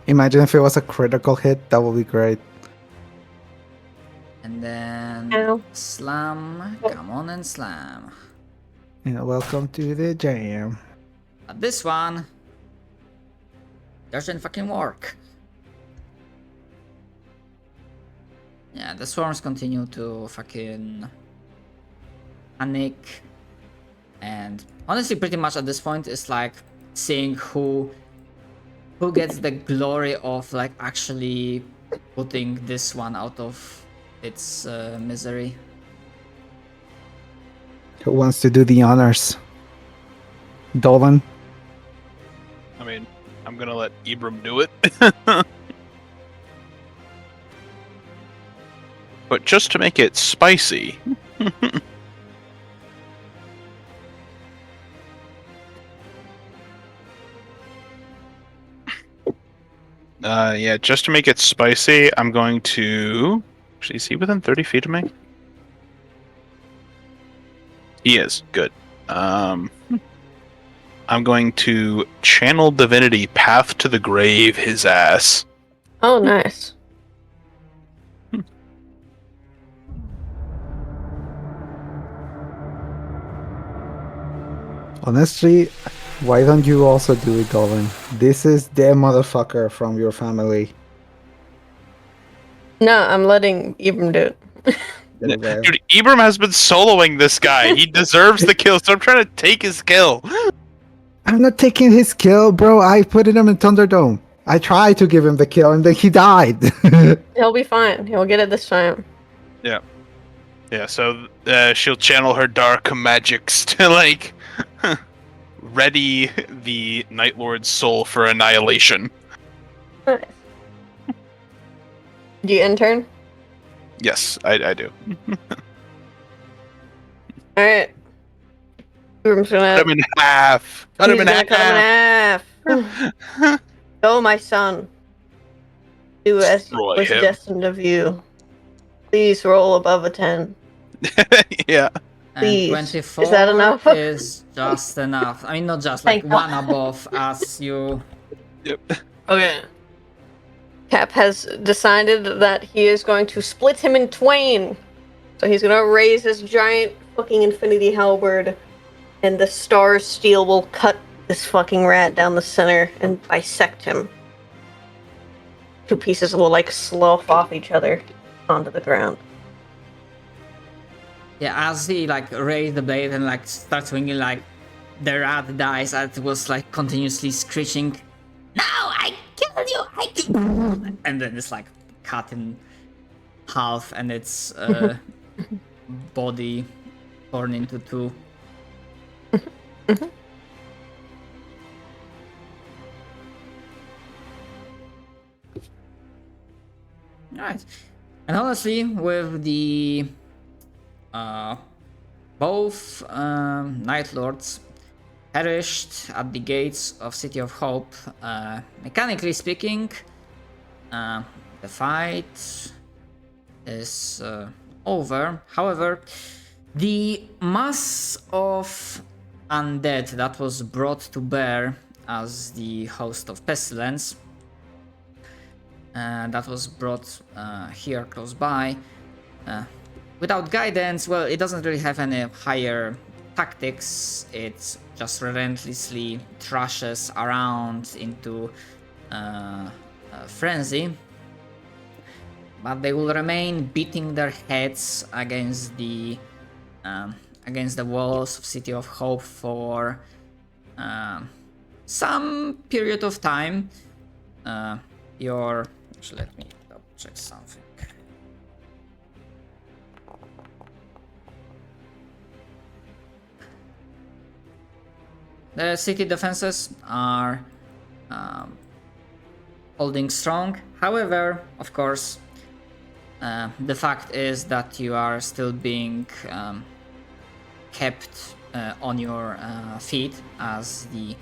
Imagine if it was a critical hit, that would be great. And then Ow. slam, come on and slam. Yeah, welcome to the jam. But this one doesn't fucking work. Yeah, the swarms continue to fucking panic. And honestly, pretty much at this point, it's like seeing who gets the glory of like actually putting this one out of its misery. Who wants to do the honors? Dolan? I mean, I'm gonna let Ibram do it. But just to make it spicy. Yeah, just to make it spicy, I'm going to... Actually, is he within 30 feet of me? He is. Good. I'm going to channel divinity path to the grave his ass. Oh, nice. Honestly, why don't you also do it, Dolan? This is the motherfucker from your family. No, I'm letting Ibram do it. There we go. Dude, Ibram has been soloing this guy. He deserves the kill, so I'm trying to take his kill. I'm not taking his kill, bro. I put him in Thunderdome. I tried to give him the kill and then he died. He'll be fine. He'll get it this time. Yeah, so she'll channel her dark magics to, like, ready the Night Lord's soul for annihilation. Nice. Do you intern? Yes, I do. Alright. Ibram's gonna. Cut him in half. Cut him he's in gonna cut half. him in half. Go, my son. Do as Destroy was him. destined of you. Please roll above a 10. Yeah. And Please. 24 Is that enough? is just enough. I mean, not just, like Thank one God. above as you... Yep. Okay. Cap has decided that he is going to split him in twain. So he's gonna raise his giant fucking infinity halberd, and the star's steel will cut this fucking rat down the center and bisect him. Two pieces will like slough off each other onto the ground. Yeah, as he like raised the blade and like starts swinging, like the rat dies, and it was like continuously screeching, "No, I killed you! I killed," and then it's like cut in half, and its body torn into two. Right. And honestly, with the both Night Lords perished at the gates of City of Hope, mechanically speaking, the fight is over. However, the mass of undead that was brought to bear as the host of Pestilence, that was brought here close by, without guidance, well, it doesn't really have any higher tactics. It just relentlessly thrashes around into frenzy. But they will remain beating their heads against the walls of City of Hope for some period of time. Actually, let me double check something. The city defenses are holding strong. However, of course, the fact is that you are still being kept on your feet, as the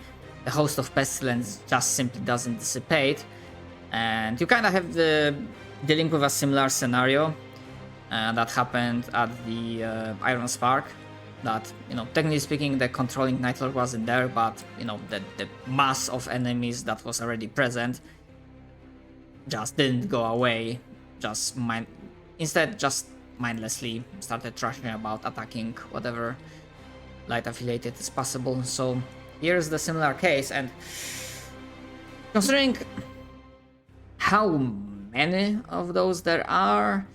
host of Pestilence just simply doesn't dissipate. And you kind of have dealing with a similar scenario that happened at the Iron Spark. That, technically speaking, the controlling Night Lord wasn't there, but, the mass of enemies that was already present just didn't go away. Instead, just mindlessly started thrashing about, attacking whatever light affiliated is possible. So here's the similar case, and considering how many of those there are,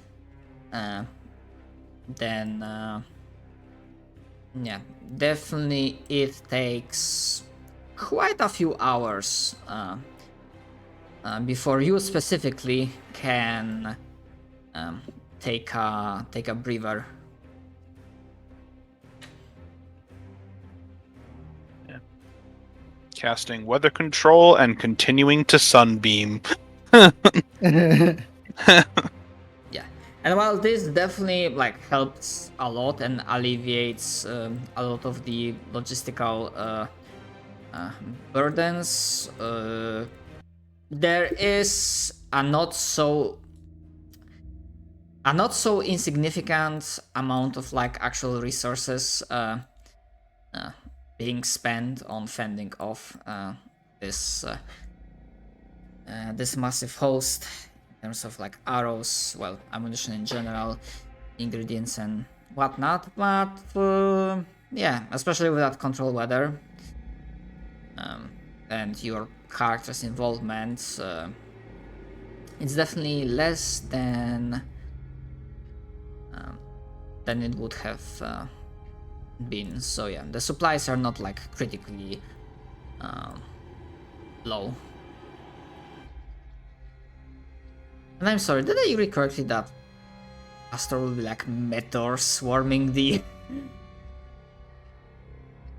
then yeah, definitely it takes quite a few hours before you specifically can take a breather. Yeah. Casting weather control and continuing to sunbeam. Yeah, and while this definitely helps a lot and alleviates a lot of the logistical burdens, there is a not so insignificant amount of actual resources being spent on fending off this massive host, in terms of arrows, well, ammunition in general, ingredients and whatnot. But yeah, especially with that control weather and your character's involvement, it's definitely less than it would have been. So yeah, the supplies are not critically low. And I'm sorry, did I read correctly that Astor will be meteor swarming the...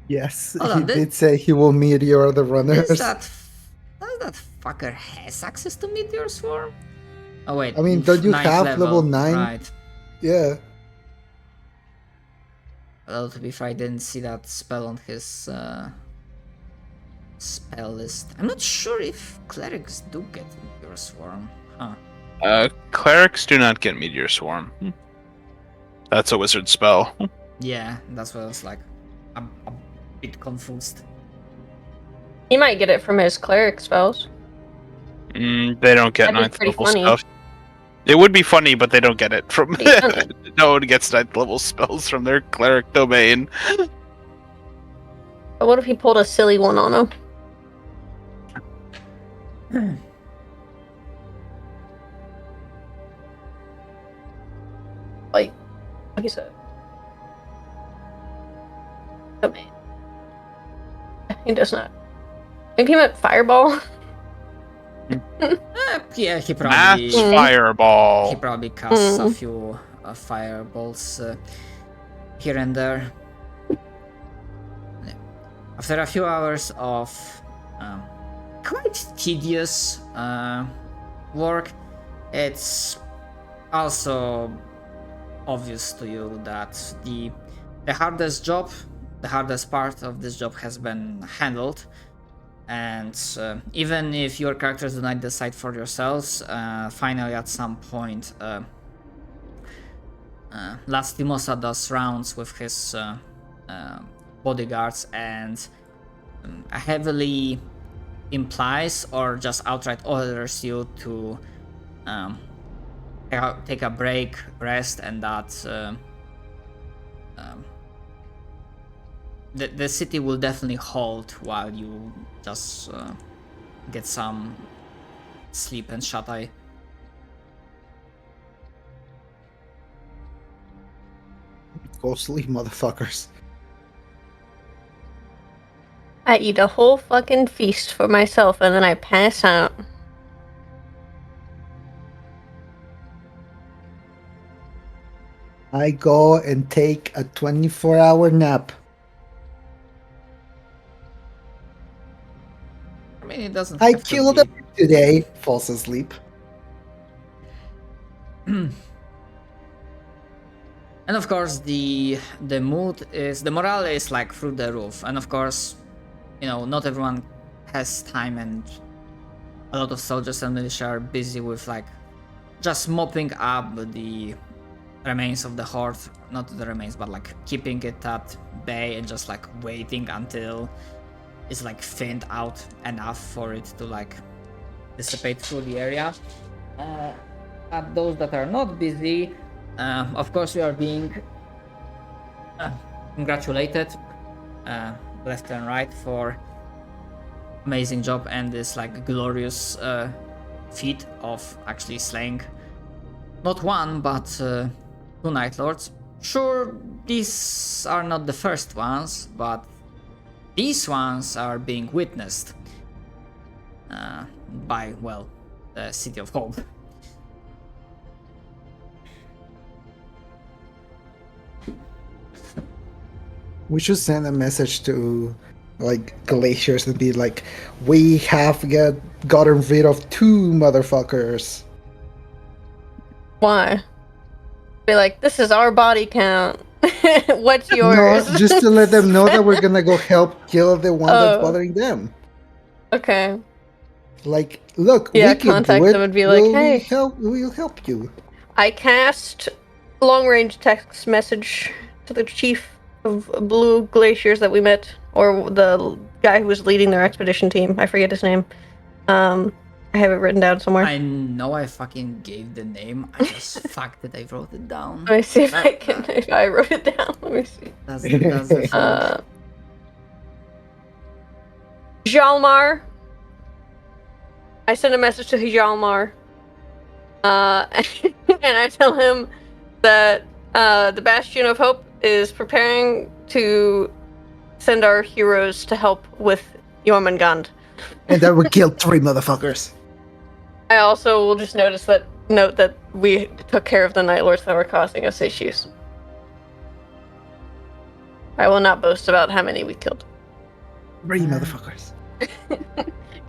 Yes, Hold on, he did say he will meteor the runners. Does that fucker has access to meteor swarm? Oh wait, I mean, don't you have level 9? Right. Yeah. Well, to be fair, I didn't see that spell on his spell list. I'm not sure if clerics do get meteor swarm. Huh. Clerics do not get meteor swarm. That's a wizard spell. Yeah, that's what I was a bit confused. He might get it from his cleric spells. They don't get That'd be 9th level pretty funny. stuff. It would be funny, but they don't get it from. Pretty funny. No one gets 9th level spells from their cleric domain. But what if he pulled a silly one on him? Like he said. Domain. he does not. Maybe he meant fireball. Yeah, he Mass probably fireball. he probably casts a few fireballs here and there. Yeah. After a few hours of quite tedious work, it's also obvious to you that the hardest part of this job has been handled. And even if your characters do not decide for yourselves, finally at some point, Lastimosa does rounds with his bodyguards and heavily implies or just outright orders you to take a break, rest, and that the city will definitely hold while you just get some sleep and shut eye. Go sleep, motherfuckers. I eat a whole fucking feast for myself and then I pass out. I go and take a 24-hour nap. I mean, it doesn't. I have to killed be- him today. Falls asleep. And of course, the morale is like through the roof. And of course, you know, not everyone has time, and a lot of soldiers and militia are busy with like just mopping up the remains of the horde. Not the remains, but like keeping it at bay and just like waiting until it's like thinned out enough for it to like dissipate through the area. At those that are not busy, of course, we are being congratulated left and right for amazing job and this like glorious feat of actually slaying not one but 2 Night Lords. Sure, these are not the first ones, but these ones are being witnessed by, well, the City of Hope. We should send a message to like glaciers and be like, we have gotten rid of 2 motherfuckers. Why? Be like, this is our body count. What's yours? No, just to let them know that we're gonna go help kill the one that's Oh. bothering them. Okay. Like, look, Yeah, we can contact do it. them and be like, hey. We'll help you. I cast long-range text message to the chief of Blue Glaciers that we met, or the guy who was leading their expedition team. I forget his name. I have it written down somewhere. I know I fucking gave the name, I just fucked it, I wrote it down. Let me see if I can. If I wrote it down. Let me see. That's the thing. Hjalmar. I send a message to Hjalmar. And I tell him that the Bastion of Hope is preparing to send our heroes to help with Jormungand. And then we killed 3 motherfuckers. I also will just note that we took care of the Night Lords that were causing us issues. I will not boast about how many we killed. 3 motherfuckers.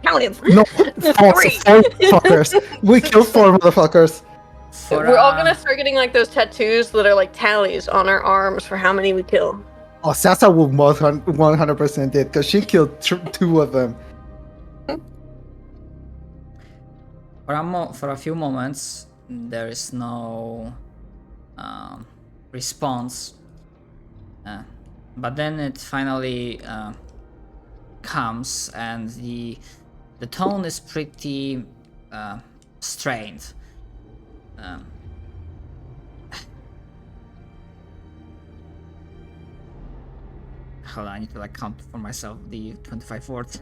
Count him. No, 4 motherfuckers. We killed 4 motherfuckers. We're all gonna start getting like those tattoos that are like tallies on our arms for how many we kill. Oh, Sasa will 100% it because she killed 2 of them. For a few moments, there is no response, but then it finally comes, and the tone is pretty strained. Hold on, I need to like count for myself the 25 words.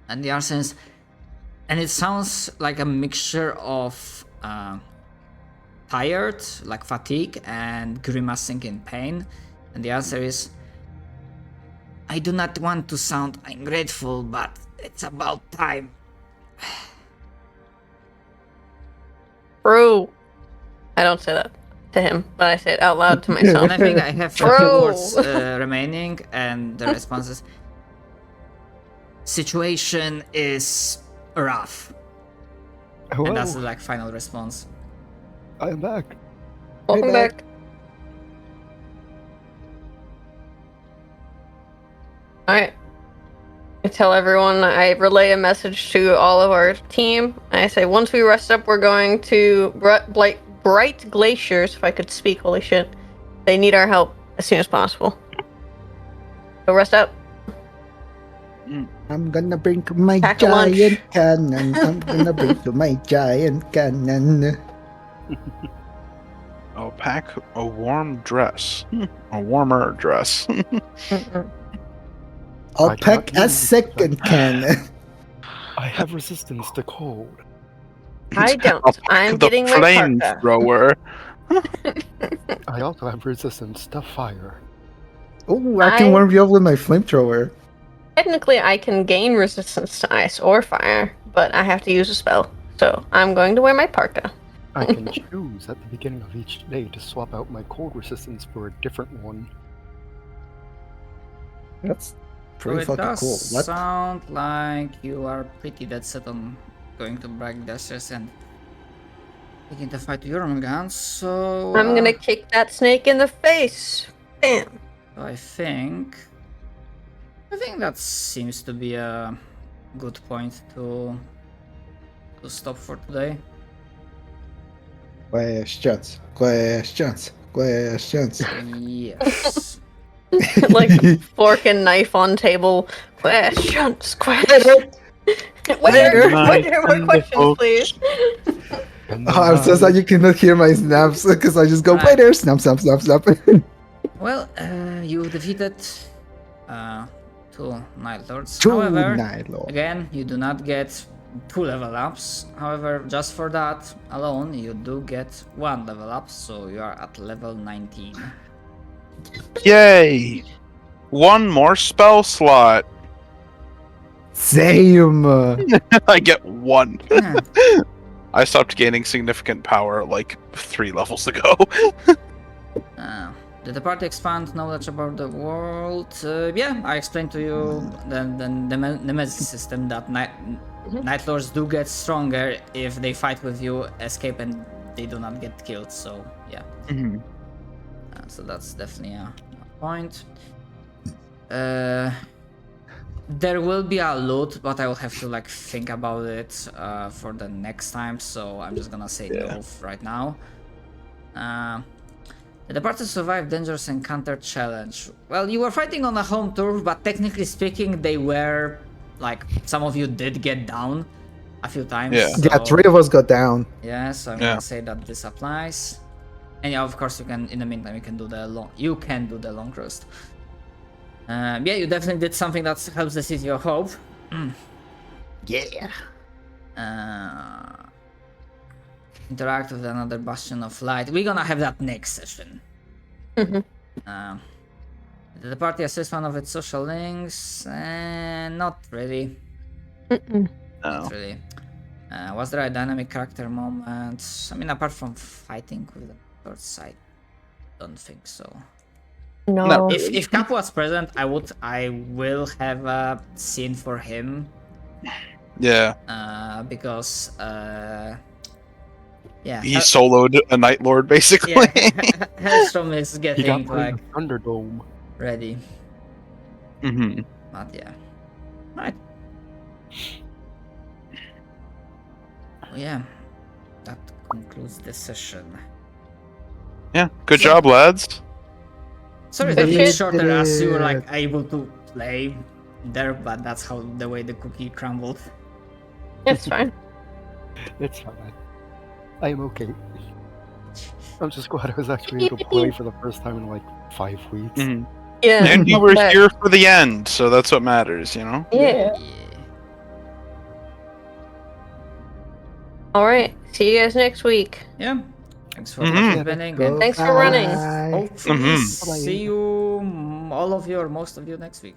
And the answer is, and it sounds like a mixture of tired, like fatigue, and grimacing in pain. And the answer is, I do not want to sound ungrateful, but it's about time. Bro. I don't say that to him, but I say it out loud to myself. And I think I have a few Bro. words remaining, and the response is, situation is rough. Hello, And that's the like final response. I'm back. Welcome back. back. Alright. I tell everyone, I relay a message to all of our team. I say, once we rest up, we're going to Bright Glaciers, if I could speak, holy shit. They need our help as soon as possible. So rest up. I'm gonna bring my Pack a lunch. giant cannon. I'm gonna bring my giant cannon. I'll pack a warm dress. A warmer dress. I'll I pack cannot a use second cannon. I have resistance to cold. I don't. I'll I'm the getting my parka. flamethrower. I also have resistance to fire. Oh, I can warm you up with my flamethrower. Technically, I can gain resistance to ice or fire, but I have to use a spell. So I'm going to wear my parka. I can choose at the beginning of each day to swap out my cold resistance for a different one. That's So pretty it fucking does cool. What? sound like you are pretty dead set on going to Bright Glaciers and taking the fight to Jormungand, so... I'm gonna kick that snake in the face. Bam. I think that seems to be a good point to stop for today. Questions. Yes. Like fork and knife on table. Questions. Waiter, more questions, please. And Oh, I'm so sad you cannot hear my snaps because I just go Right. waiter, snap, snap, snap, snap. Well, you defeated two Night Lords. Two However, Night Lord. again, you do not get 2 level ups. However, just for that alone, you do get 1 level up, so you are at level 19. Yay! One more spell slot. Same. I get 1. Yeah. I stopped gaining significant power like 3 levels ago. Did the party expand knowledge about the world? Yeah, I explained to you the Nemesis system that Night Lords do get stronger if they fight with you, escape, and they do not get killed. So yeah, so that's definitely a point. There will be a loot, but I will have to like think about it for the next time. So I'm just gonna say no right now. The party survived dangerous encounter challenge. Well, you were fighting on a home turf, but technically speaking, they were like some of you did get down a few times. Yeah. Yeah, 3 of us got down. Yeah, so I'm gonna say that this applies. And yeah, of course, you can. In the meantime, you can do the long rest. Yeah, you definitely did something that helps the City of Hope. Yeah. Interact with another Bastion of Light. We're gonna have that next session. Did the party assist one of its social links? Not really. Not really. Was there a dynamic character moment? I mean, apart from fighting with the birds, I don't think so. No. If Cap was present, I will have a scene for him. Yeah. Because yeah, He soloed a Night Lord basically. yeah, Hellstrom is He getting got like Thunderdome. ready. Mm-hmm. But yeah, right. Oh, yeah, that concludes the session. Yeah. Good job, lads. Sorry Good that it's shit. shorter as you were like able to play there, but that's how the way the cookie crumbled. It's fine. It's fine. I am okay. I'm just glad I was actually able to play for the first time in like 5 weeks. Yeah. And you were but- here for the end, so that's what matters, you know? Yeah. All right. See you guys next week. Yeah. Thanks for Mhm. participating, and Thanks for running. Bye. hopefully Mhm. see you, all of you or most of you, next week.